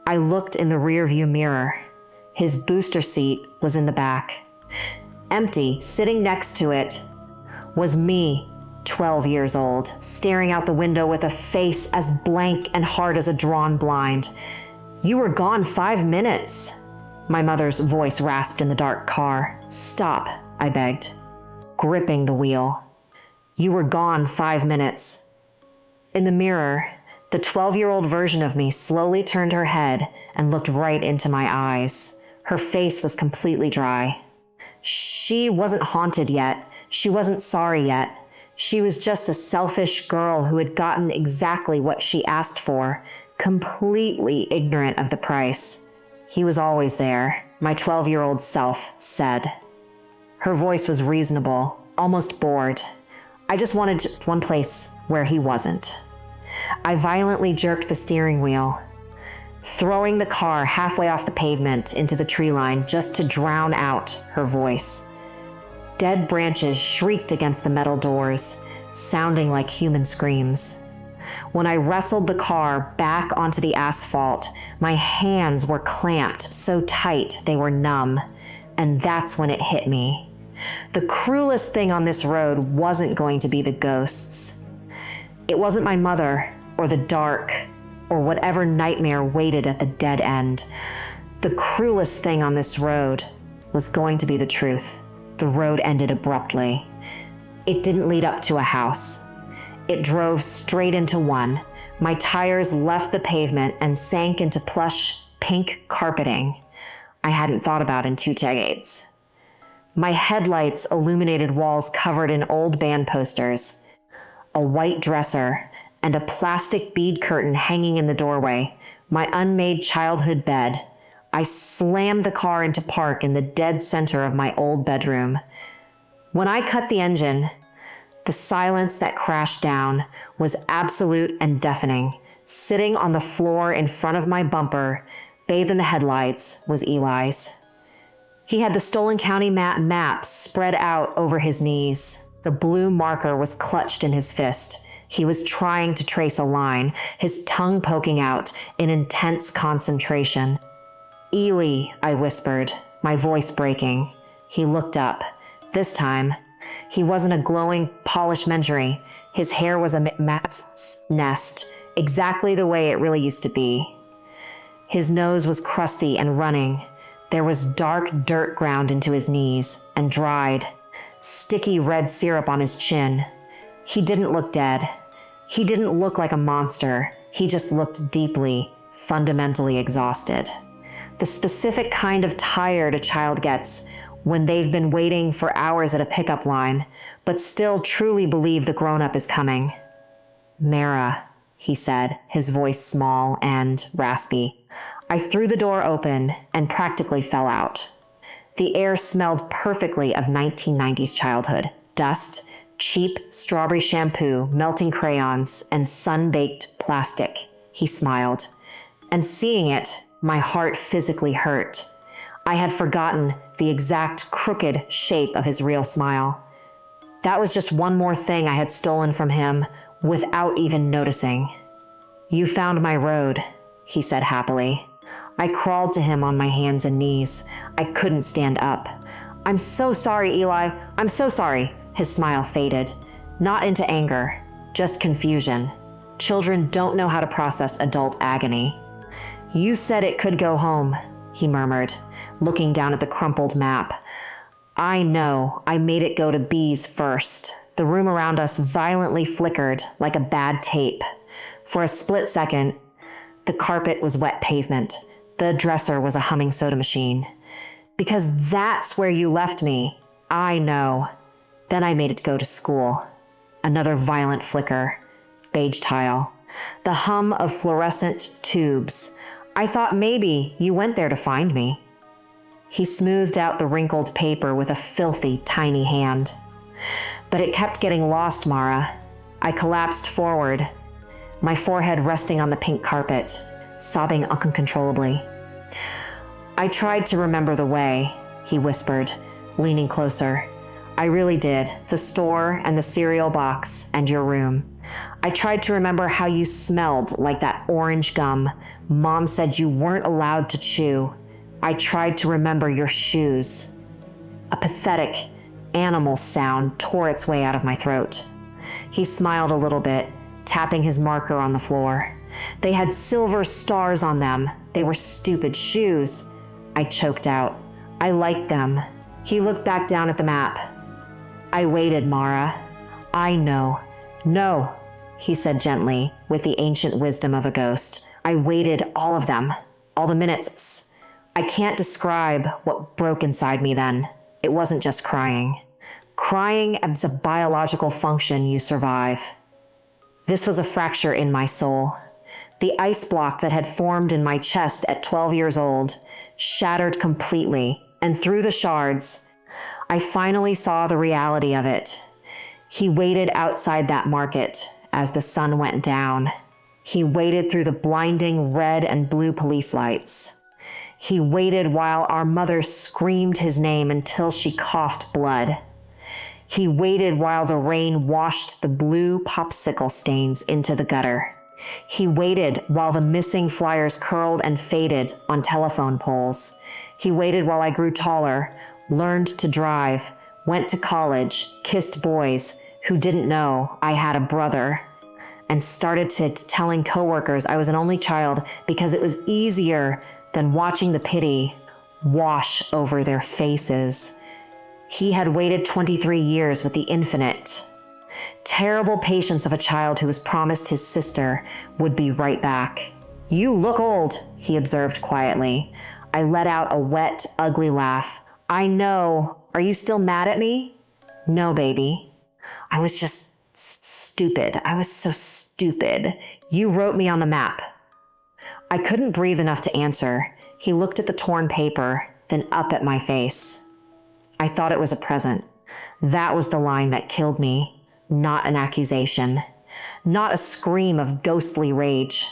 I looked in the rearview mirror. His booster seat was in the back. Empty, sitting next to it, was me, 12 years old, staring out the window with a face as blank and hard as a drawn blind. "You were gone 5 minutes." My mother's voice rasped in the dark car. "Stop," I begged, gripping the wheel. "You were gone 5 minutes." In the mirror, the 12-year-old version of me slowly turned her head and looked right into my eyes. Her face was completely dry. She wasn't haunted yet. She wasn't sorry yet. She was just a selfish girl who had gotten exactly what she asked for, completely ignorant of the price. He was always there, my 12-year-old self said. Her voice was reasonable, almost bored. I just wanted one place where he wasn't. I violently jerked the steering wheel, throwing the car halfway off the pavement into the tree line just to drown out her voice. Dead branches shrieked against the metal doors, sounding like human screams. When I wrestled the car back onto the asphalt, my hands were clamped so tight they were numb, and that's when it hit me. The cruelest thing on this road wasn't going to be the ghosts. It wasn't my mother, or the dark, or whatever nightmare waited at the dead end. The The cruelest thing on this road was going to be the truth. The road ended abruptly. It didn't lead up to a house. It drove straight into one. My tires left the pavement and sank into plush, pink carpeting I hadn't thought about in 2 decades. My headlights illuminated walls covered in old band posters, a white dresser, and a plastic bead curtain hanging in the doorway, my unmade childhood bed. I slammed the car into park in the dead center of my old bedroom. When I cut the engine, the silence that crashed down was absolute and deafening. Sitting on the floor in front of my bumper, bathed in the headlights, was Eli's. He had the Stolen County map spread out over his knees. The blue marker was clutched in his fist. He was trying to trace a line, his tongue poking out in intense concentration. "Eli," I whispered, my voice breaking. He looked up. This time, he wasn't a glowing, polished Mentory. His hair was a mat's nest, exactly the way it really used to be. His nose was crusty and running. There was dark dirt ground into his knees and dried, sticky red syrup on his chin. He didn't look dead. He didn't look like a monster. He just looked deeply, fundamentally exhausted. The specific kind of tired a child gets when they've been waiting for hours at a pickup line, but still truly believe the grown-up is coming. "Mara," he said, his voice small and raspy. I threw the door open and practically fell out. The air smelled perfectly of 1990s childhood. Dust, cheap strawberry shampoo, melting crayons, and sun-baked plastic. He smiled. And seeing it, my heart physically hurt. I had forgotten the exact crooked shape of his real smile. That was just one more thing I had stolen from him without even noticing. "You found my road," he said happily. I crawled to him on my hands and knees. I couldn't stand up. "I'm so sorry, Eli. I'm so sorry." His smile faded. Not into anger, just confusion. Children don't know how to process adult agony. "You said it could go home," he murmured, looking down at the crumpled map. "I know. I made it go to B's first." The room around us violently flickered like a bad tape. For a split second, the carpet was wet pavement. The dresser was a humming soda machine. "Because that's where you left me." "I know." Then I made it go to school. Another violent flicker. Beige tile. The hum of fluorescent tubes. "I thought maybe you went there to find me." He smoothed out the wrinkled paper with a filthy, tiny hand. But it kept getting lost, Mara. I collapsed forward, my forehead resting on the pink carpet, sobbing uncontrollably. "I tried to remember the way," he whispered, leaning closer. "I really did. The store and the cereal box and your room. I tried to remember how you smelled like that orange gum Mom said you weren't allowed to chew. I tried to remember your shoes." A pathetic animal sound tore its way out of my throat. He smiled a little bit, tapping his marker on the floor. "They had silver stars on them. They were stupid shoes." I choked out. "I liked them." He looked back down at the map. "I waited, Mara." "I know." "No," he said gently, with the ancient wisdom of a ghost. "I waited all of them, all the minutes. I can't describe what broke inside me then. It wasn't just crying. Crying is a biological function you survive. This was a fracture in my soul. The ice block that had formed in my chest at 12 years old shattered completely, and through the shards, I finally saw the reality of it. He waited outside that market as the sun went down. He waited through the blinding red and blue police lights. He waited while our mother screamed his name until she coughed blood. He waited while the rain washed the blue popsicle stains into the gutter. He waited while the missing flyers curled and faded on telephone poles. He waited while I grew taller, learned to drive, went to college, kissed boys who didn't know I had a brother, and started telling coworkers I was an only child because it was easier then watching the pity wash over their faces. He had waited 23 years with the infinite, terrible patience of a child who was promised his sister would be right back. "You look old," he observed quietly. I let out a wet, ugly laugh. "I know. Are you still mad at me?" "No, baby. I was just stupid. I was so stupid. You wrote me on the map." I couldn't breathe enough to answer. He looked at the torn paper, then up at my face. "I thought it was a present." That was the line that killed me, not an accusation, not a scream of ghostly rage.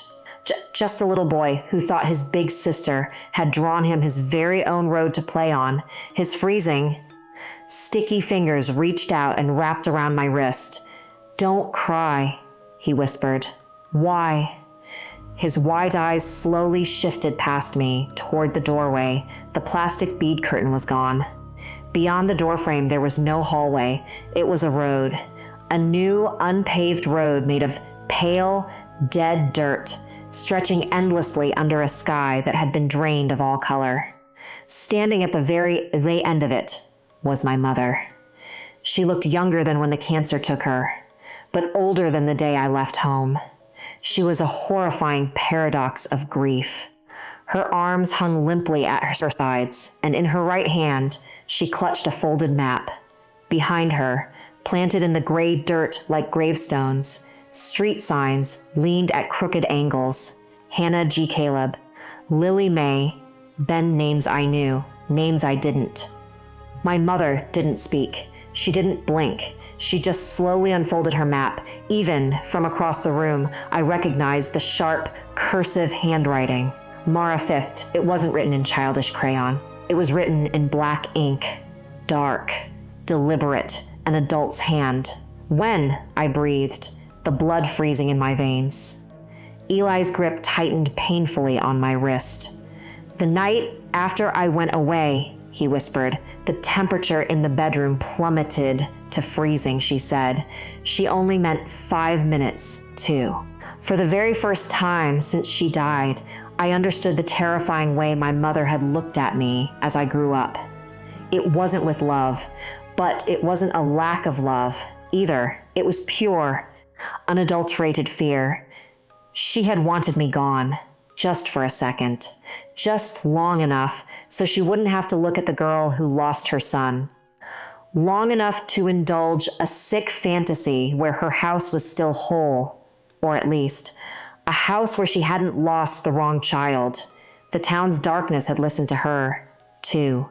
Just a little boy who thought his big sister had drawn him his very own road to play on, his freezing. Sticky fingers reached out and wrapped around my wrist. "Don't cry," he whispered. "Why?" His wide eyes slowly shifted past me toward the doorway. The plastic bead curtain was gone. Beyond the doorframe, there was no hallway. It was a road, a new, unpaved road made of pale, dead dirt, stretching endlessly under a sky that had been drained of all color. Standing at the very end of it was my mother. She looked younger than when the cancer took her, but older than the day I left home. She was a horrifying paradox of grief. Her arms hung limply at her sides, and in her right hand, she clutched a folded map. Behind her, planted in the gray dirt like gravestones, street signs leaned at crooked angles. Hannah G. Caleb, Lily Mae, Ben names I knew, names I didn't. My mother didn't speak. She didn't blink. She just slowly unfolded her map. Even from across the room, I recognized the sharp, cursive handwriting. Mara 5th. It wasn't written in childish crayon. It was written in black ink, dark, deliberate, an adult's hand. "When?" I breathed, the blood freezing in my veins. Eli's grip tightened painfully on my wrist. "The night after I went away," he whispered. "The temperature in the bedroom plummeted to freezing," she said. She only meant 5 minutes, too. For the very first time since she died, I understood the terrifying way my mother had looked at me as I grew up. It wasn't with love, but it wasn't a lack of love either. It was pure, unadulterated fear. She had wanted me gone, just for a second, just long enough so she wouldn't have to look at the girl who lost her son. Long enough to indulge a sick fantasy where her house was still whole, or at least a house where she hadn't lost the wrong child. The town's darkness had listened to her, too.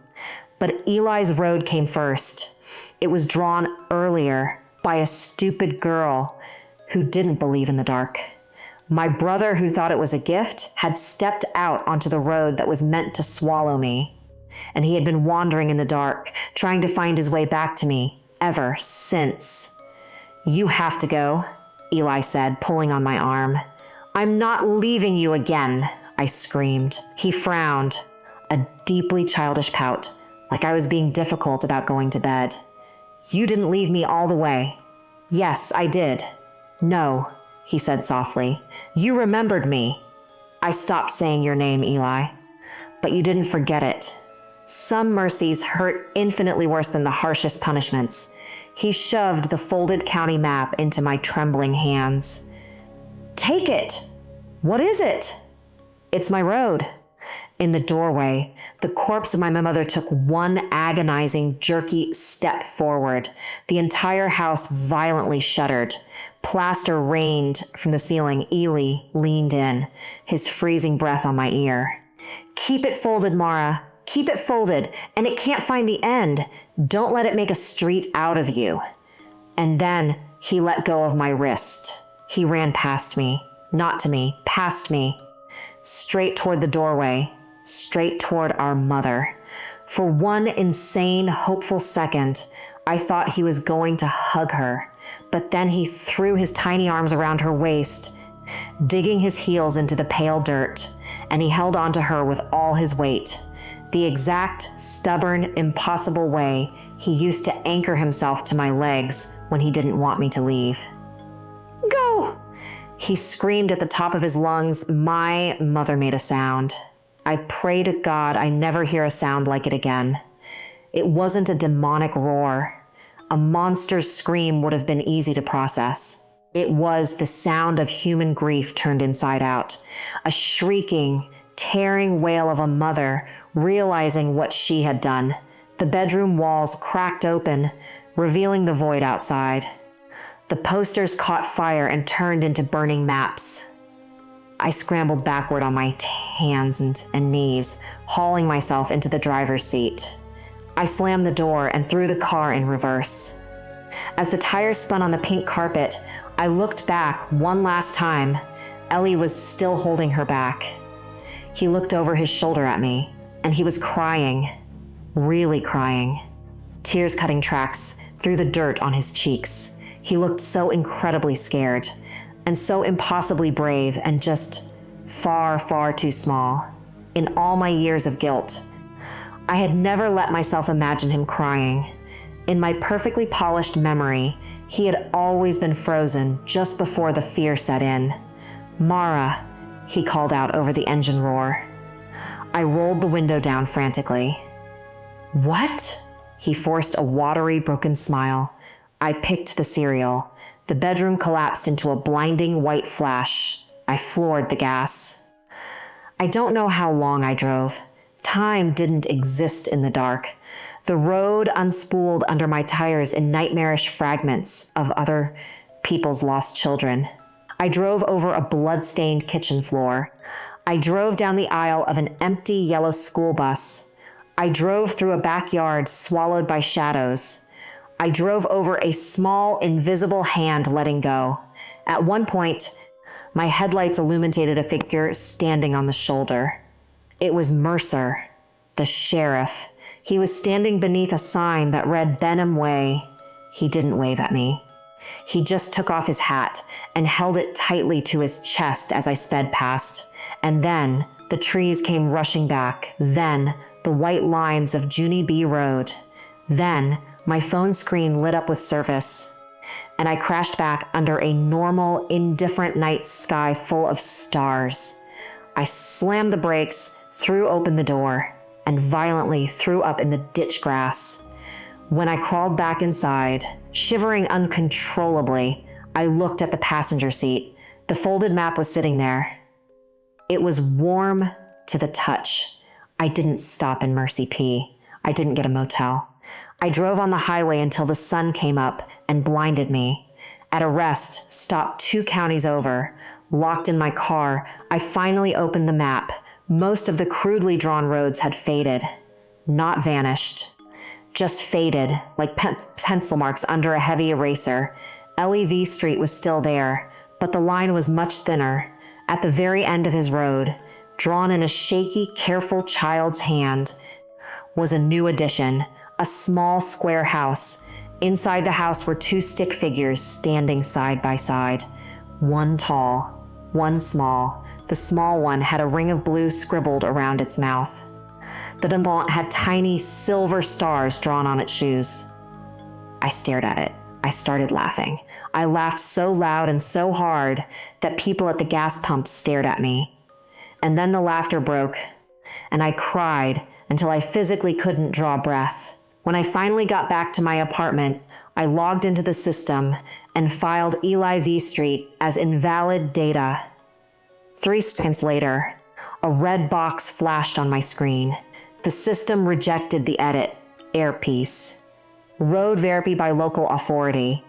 But Eli's road came first. It was drawn earlier by a stupid girl who didn't believe in the dark. My brother, who thought it was a gift, had stepped out onto the road that was meant to swallow me. And he had been wandering in the dark, trying to find his way back to me, ever since. "You have to go," Eli said, pulling on my arm. "I'm not leaving you again," I screamed. He frowned, a deeply childish pout, like I was being difficult about going to bed. "You didn't leave me all the way." "Yes, I did." "No," he said softly. "You remembered me." "I stopped saying your name, Eli. But you didn't forget it. Some mercies hurt infinitely worse than the harshest punishments." He shoved the folded county map into my trembling hands. "Take it." "What is it?" "It's my road." In the doorway, the corpse of my mother took one agonizing, jerky step forward. The entire house violently shuddered. Plaster rained from the ceiling. Eli leaned in, his freezing breath on my ear. "Keep it folded, Mara. Keep it folded, and it can't find the end. Don't let it make a street out of you." And then he let go of my wrist. He ran past me, not to me, past me, straight toward the doorway, straight toward our mother. For one insane, hopeful second, I thought he was going to hug her, but then he threw his tiny arms around her waist, digging his heels into the pale dirt, and he held onto her with all his weight, the exact, stubborn, impossible way he used to anchor himself to my legs when he didn't want me to leave. "Go!" He screamed at the top of his lungs. My mother made a sound. I pray to God I never hear a sound like it again. It wasn't a demonic roar. A monster's scream would have been easy to process. It was the sound of human grief turned inside out, a shrieking, tearing wail of a mother realizing what she had done. The bedroom walls cracked open, revealing the void outside. The posters caught fire and turned into burning maps. I scrambled backward on my hands and knees, hauling myself into the driver's seat. I slammed the door and threw the car in reverse. As the tires spun on the pink carpet, I looked back one last time. Ellie was still holding her back. He looked over his shoulder at me, and he was crying, really crying. Tears cutting tracks through the dirt on his cheeks. He looked so incredibly scared, and so impossibly brave, and just far, far too small. In all my years of guilt, I had never let myself imagine him crying. In my perfectly polished memory, he had always been frozen just before the fear set in. "Mara," he called out over the engine roar. I rolled the window down frantically. "What?" He forced a watery, broken smile. I picked the cereal. The bedroom collapsed into a blinding white flash. I floored the gas. I don't know how long I drove. Time didn't exist in the dark. The road unspooled under my tires in nightmarish fragments of other people's lost children. I drove over a blood-stained kitchen floor. I drove down the aisle of an empty yellow school bus. I drove through a backyard swallowed by shadows. I drove over a small, invisible hand letting go. At one point, my headlights illuminated a figure standing on the shoulder. It was Mercer, the sheriff. He was standing beneath a sign that read Benham Way. He didn't wave at me. He just took off his hat and held it tightly to his chest as I sped past. And then the trees came rushing back. Then the white lines of Junie B. Road. Then my phone screen lit up with service, and I crashed back under a normal, indifferent night sky full of stars. I slammed the brakes, threw open the door, and violently threw up in the ditch grass. When I crawled back inside, shivering uncontrollably, I looked at the passenger seat. The folded map was sitting there. It was warm to the touch. I didn't stop in Mercy P. I didn't get a motel. I drove on the highway until the sun came up and blinded me. At a rest, stopped 2 counties over. Locked in my car, I finally opened the map. Most of the crudely drawn roads had faded. Not vanished. Just faded, like pencil marks under a heavy eraser. LEV Street was still there, but the line was much thinner. At the very end of his road, drawn in a shaky, careful child's hand, was a new addition. A small square house. Inside the house were 2 stick figures standing side by side. One tall, one small. The small one had a ring of blue scribbled around its mouth. The devant had tiny silver stars drawn on its shoes. I stared at it. I started laughing. I laughed so loud and so hard that people at the gas pump stared at me. And then the laughter broke, and I cried until I physically couldn't draw breath. When I finally got back to my apartment, I logged into the system and filed Eli V Street as invalid data. 3 seconds later, a red box flashed on my screen. The system rejected the edit, Airpiece. Road verify by local authority.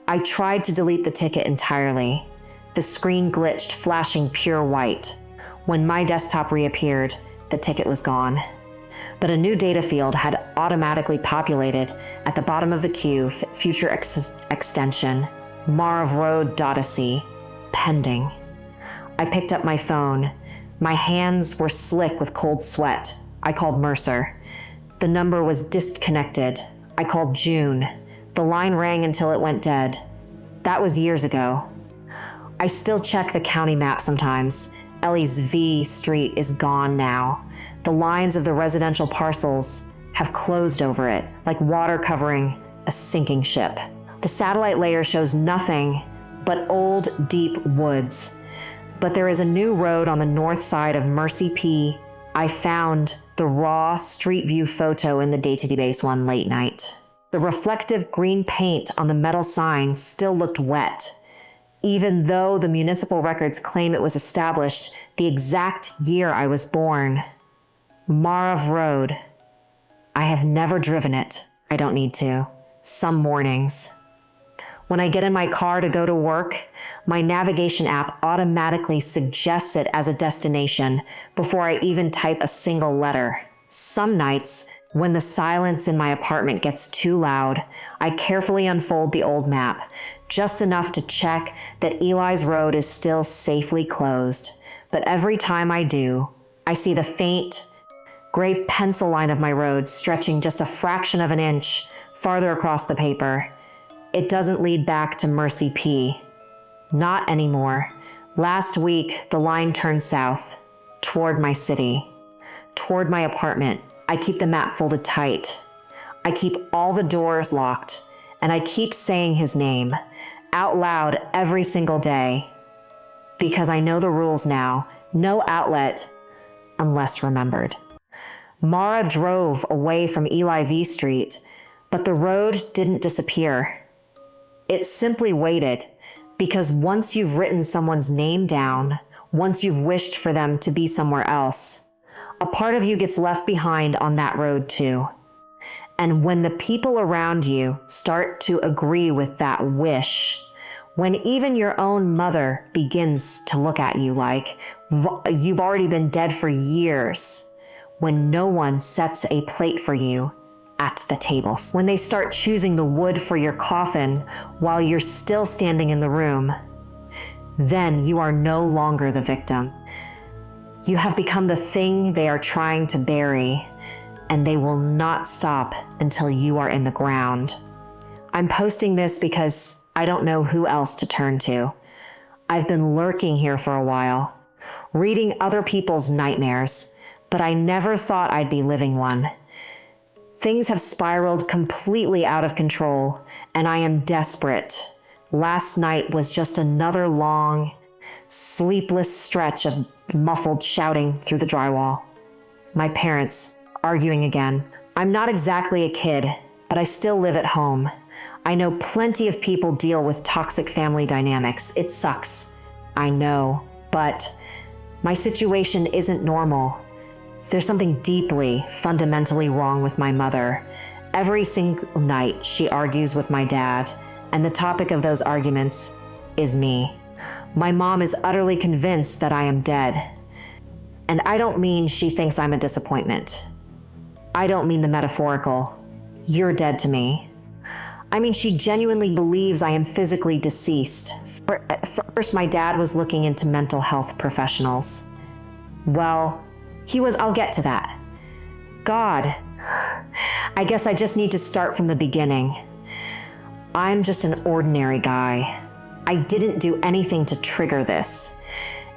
I tried to delete the ticket entirely. The screen glitched, flashing pure white. When my desktop reappeared, the ticket was gone. But a new data field had automatically populated at the bottom of the queue, future extension, Marv Road Dodacy, pending. I picked up my phone. My hands were slick with cold sweat. I called Mercer. The number was disconnected. I called June. The line rang until it went dead. That was years ago. I still check the county map sometimes. Ellie's V Street is gone now. The lines of the residential parcels have closed over it, like water covering a sinking ship. The satellite layer shows nothing but old, deep woods. But there is a new road on the north side of Mercy P. I found the raw street view photo in the database one late night. The reflective green paint on the metal sign still looked wet, even though the municipal records claim it was established the exact year I was born. Marv Road. I have never driven it. I don't need to. Some mornings. When I get in my car to go to work, my navigation app automatically suggests it as a destination before I even type a single letter. Some nights, when the silence in my apartment gets too loud, I carefully unfold the old map, just enough to check that Eli's Road is still safely closed. But every time I do, I see the faint, gray pencil line of my road stretching just a fraction of an inch farther across the paper. It doesn't lead back to Mercy P. Not anymore. Last week, the line turned south, toward my city, toward my apartment. I keep the map folded tight. I keep all the doors locked, and I keep saying his name out loud every single day. Because I know the rules now. No outlet unless remembered. Mara drove away from Eli V Street, but the road didn't disappear. It simply waited, because once you've written someone's name down, once you've wished for them to be somewhere else, a part of you gets left behind on that road too. And when the people around you start to agree with that wish, when even your own mother begins to look at you like you've already been dead for years, when no one sets a plate for you at the table, when they start choosing the wood for your coffin while you're still standing in the room, then you are no longer the victim. You have become the thing they are trying to bury, and they will not stop until you are in the ground. I'm posting this because I don't know who else to turn to. I've been lurking here for a while, reading other people's nightmares, but I never thought I'd be living one. Things have spiraled completely out of control, and I am desperate. Last night was just another long, sleepless stretch of muffled shouting through the drywall. My parents, arguing again. I'm not exactly a kid, but I still live at home. I know plenty of people deal with toxic family dynamics. It sucks. I know, but my situation isn't normal. There's something deeply, fundamentally wrong with my mother. Every single night she argues with my dad, and the topic of those arguments is me. My mom is utterly convinced that I am dead. And I don't mean she thinks I'm a disappointment. I don't mean the metaphorical, you're dead to me. I mean, she genuinely believes I am physically deceased. At first, my dad was looking into mental health professionals. Well, I'll get to that. God, I guess I just need to start from the beginning. I'm just an ordinary guy. I didn't do anything to trigger this.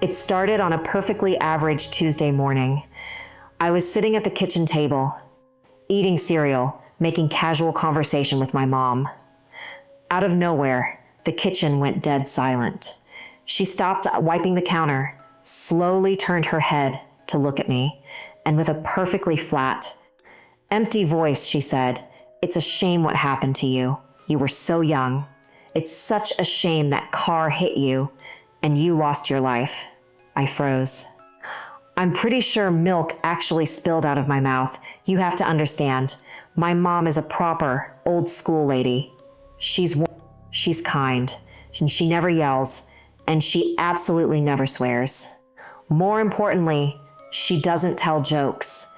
It started on a perfectly average Tuesday morning. I was sitting at the kitchen table, eating cereal, making casual conversation with my mom. Out of nowhere, the kitchen went dead silent. She stopped wiping the counter, slowly turned her head to look at me, and with a perfectly flat, empty voice, she said, "It's a shame what happened to you. You were so young. It's such a shame that car hit you and you lost your life." I froze. I'm pretty sure milk actually spilled out of my mouth. You have to understand, my mom is a proper, old school lady. She's kind, and she never yells, and she absolutely never swears. More importantly, she doesn't tell jokes,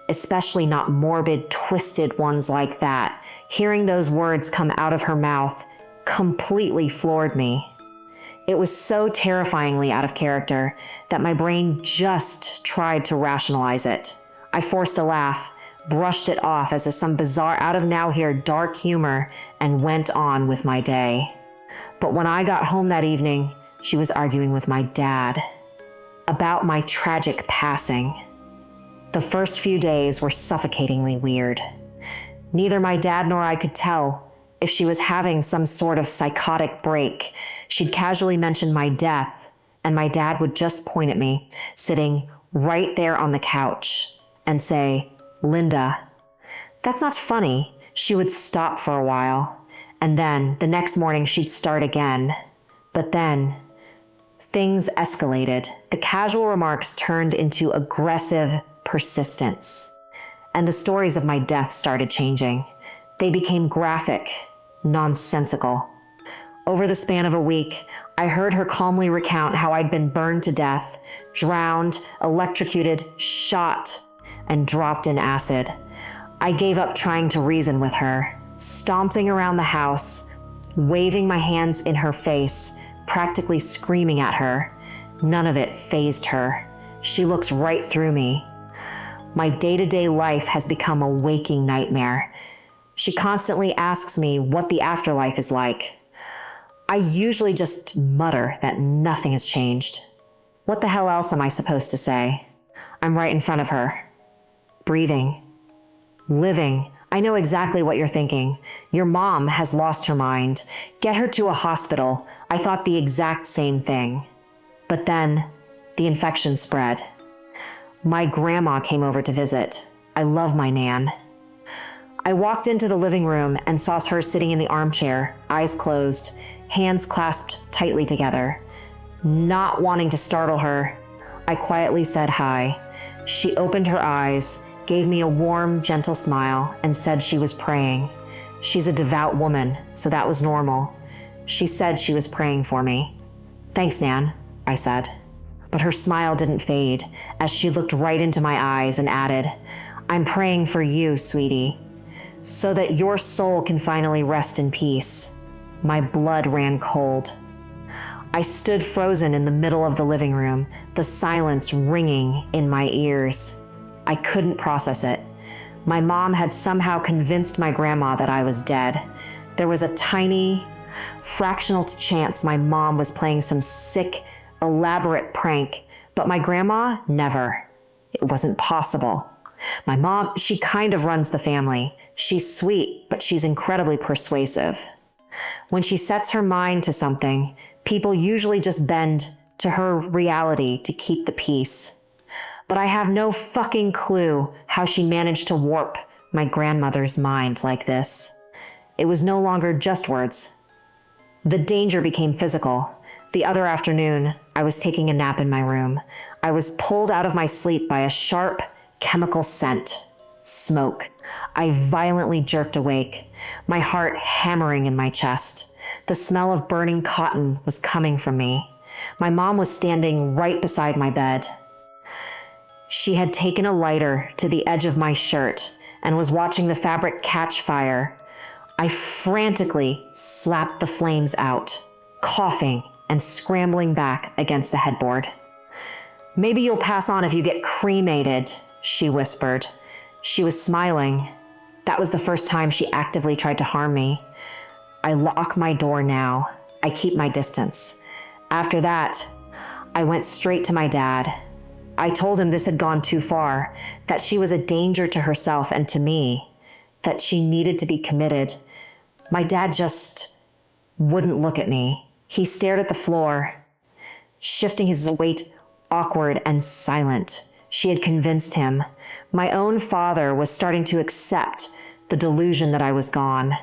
especially not morbid, twisted ones like that. Hearing those words come out of her mouth completely floored me. It was so terrifyingly out of character that my brain just tried to rationalize it. I forced a laugh, brushed it off as some bizarre out of now here dark humor, and went on with my day. But when I got home that evening, she was arguing with my dad about my tragic passing. The first few days were suffocatingly weird. Neither my dad nor I could tell if she was having some sort of psychotic break. She'd casually mention my death, and my dad would just point at me, sitting right there on the couch, and say, "Linda, that's not funny." She would stop for a while, and then the next morning she'd start again. But then things escalated. The casual remarks turned into aggressive persistence, and the stories of my death started changing. They became graphic, nonsensical. Over the span of a week, I heard her calmly recount how I'd been burned to death, drowned, electrocuted, shot, and dropped in acid. I gave up trying to reason with her, stomping around the house, waving my hands in her face, practically screaming at her. None of it fazed her. She looks right through me. My day-to-day life has become a waking nightmare. She constantly asks me what the afterlife is like. I usually just mutter that nothing has changed. What the hell else am I supposed to say? I'm right in front of her, breathing, living. I know exactly what you're thinking. Your mom has lost her mind. Get her to a hospital. I thought the exact same thing. But then the infection spread. My grandma came over to visit. I love my Nan. I walked into the living room and saw her sitting in the armchair, eyes closed, hands clasped tightly together. Not wanting to startle her, I quietly said hi. She opened her eyes, gave me a warm, gentle smile, and said she was praying. She's a devout woman, so that was normal. She said she was praying for me. "Thanks, Nan," I said. But her smile didn't fade as she looked right into my eyes and added, "I'm praying for you, sweetie, so that your soul can finally rest in peace." My blood ran cold. I stood frozen in the middle of the living room, the silence ringing in my ears. I couldn't process it. My mom had somehow convinced my grandma that I was dead. There was a tiny, fractional chance my mom was playing some sick, elaborate prank, but my grandma, never. It wasn't possible. My mom, she kind of runs the family. She's sweet, but she's incredibly persuasive. When she sets her mind to something, people usually just bend to her reality to keep the peace. But I have no fucking clue how she managed to warp my grandmother's mind like this. It was no longer just words. The danger became physical. The other afternoon, I was taking a nap in my room. I was pulled out of my sleep by a sharp chemical scent. Smoke. I violently jerked awake, my heart hammering in my chest. The smell of burning cotton was coming from me. My mom was standing right beside my bed. She had taken a lighter to the edge of my shirt and was watching the fabric catch fire. I frantically slapped the flames out, coughing and scrambling back against the headboard. "Maybe you'll pass on if you get cremated," she whispered. She was smiling. That was the first time she actively tried to harm me. I lock my door now. I keep my distance. After that, I went straight to my dad. I told him this had gone too far, that she was a danger to herself and to me, that she needed to be committed. My dad just wouldn't look at me. He stared at the floor, shifting his weight, awkward and silent. She had convinced him. My own father was starting to accept the delusion that I was gone.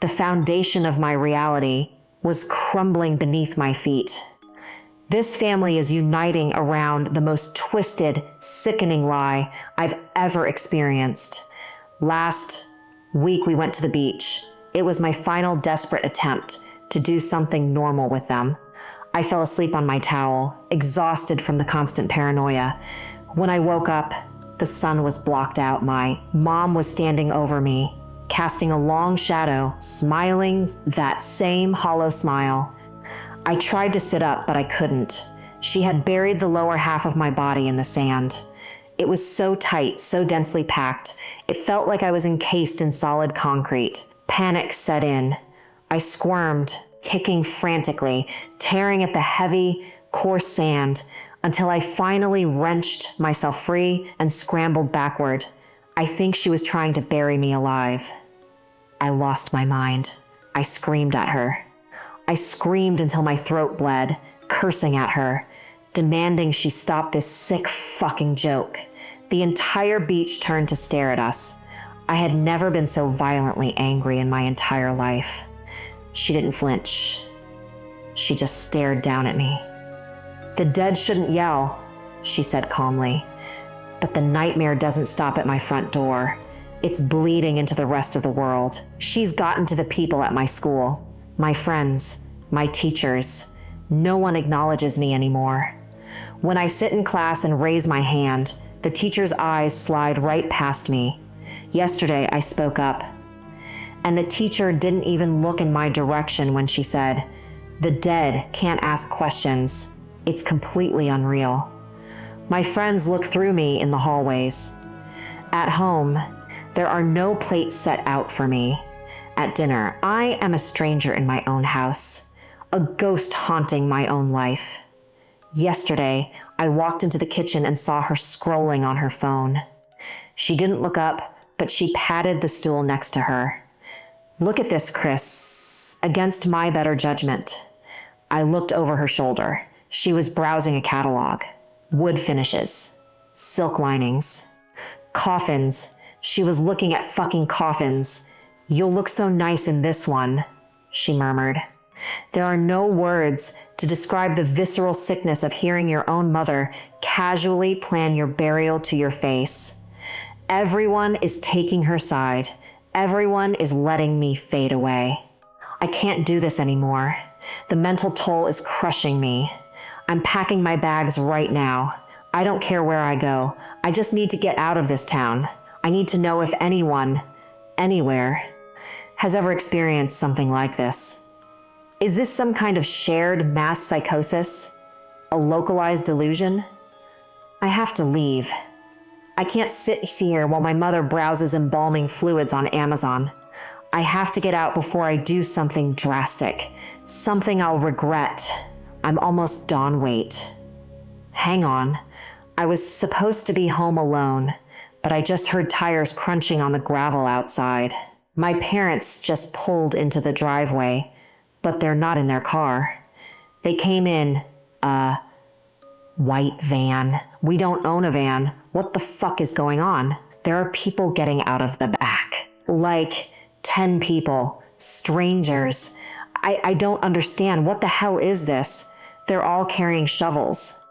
The foundation of my reality was crumbling beneath my feet. This family is uniting around the most twisted, sickening lie I've ever experienced. Last week we went to the beach. It was my final desperate attempt to do something normal with them. I fell asleep on my towel, exhausted from the constant paranoia. When I woke up, the sun was blocked out. My mom was standing over me, casting a long shadow, smiling that same hollow smile. I tried to sit up, but I couldn't. She had buried the lower half of my body in the sand. It was so tight, so densely packed. It felt like I was encased in solid concrete. Panic set in. I squirmed, kicking frantically, tearing at the heavy, coarse sand, until I finally wrenched myself free and scrambled backward. I think she was trying to bury me alive. I lost my mind. I screamed at her. I screamed until my throat bled, cursing at her, demanding she stop this sick fucking joke. The entire beach turned to stare at us. I had never been so violently angry in my entire life. She didn't flinch. She just stared down at me. "The dead shouldn't yell," she said calmly. "But the nightmare doesn't stop at my front door. It's bleeding into the rest of the world. She's gotten to the people at my school, my friends, my teachers. No one acknowledges me anymore. When I sit in class and raise my hand, the teacher's eyes slide right past me. Yesterday, I spoke up, and the teacher didn't even look in my direction when she said, 'The dead can't ask questions. It's completely unreal.' My friends look through me in the hallways. At home, there are no plates set out for me. At dinner, I am a stranger in my own house, a ghost haunting my own life. Yesterday, I walked into the kitchen and saw her scrolling on her phone. She didn't look up, but she patted the stool next to her. 'Look at this, Chris,' against my better judgment. I looked over her shoulder. She was browsing a catalog. Wood finishes. Silk linings. Coffins. She was looking at fucking coffins. 'You'll look so nice in this one,' she murmured. There are no words to describe the visceral sickness of hearing your own mother casually plan your burial to your face. Everyone is taking her side. Everyone is letting me fade away. I can't do this anymore. The mental toll is crushing me. I'm packing my bags right now. I don't care where I go. I just need to get out of this town. I need to know if anyone, anywhere, has ever experienced something like this. Is this some kind of shared mass psychosis? A localized delusion? I have to leave. I can't sit here while my mother browses embalming fluids on Amazon. I have to get out before I do something drastic, something I'll regret. I'm almost dawn weight. Hang on. I was supposed to be home alone, but I just heard tires crunching on the gravel outside. My parents just pulled into the driveway, but they're not in their car. They came in a white van. We don't own a van. What the fuck is going on? There are people getting out of the back. Like 10 people, strangers. I don't understand. What the hell is this? They're all carrying shovels.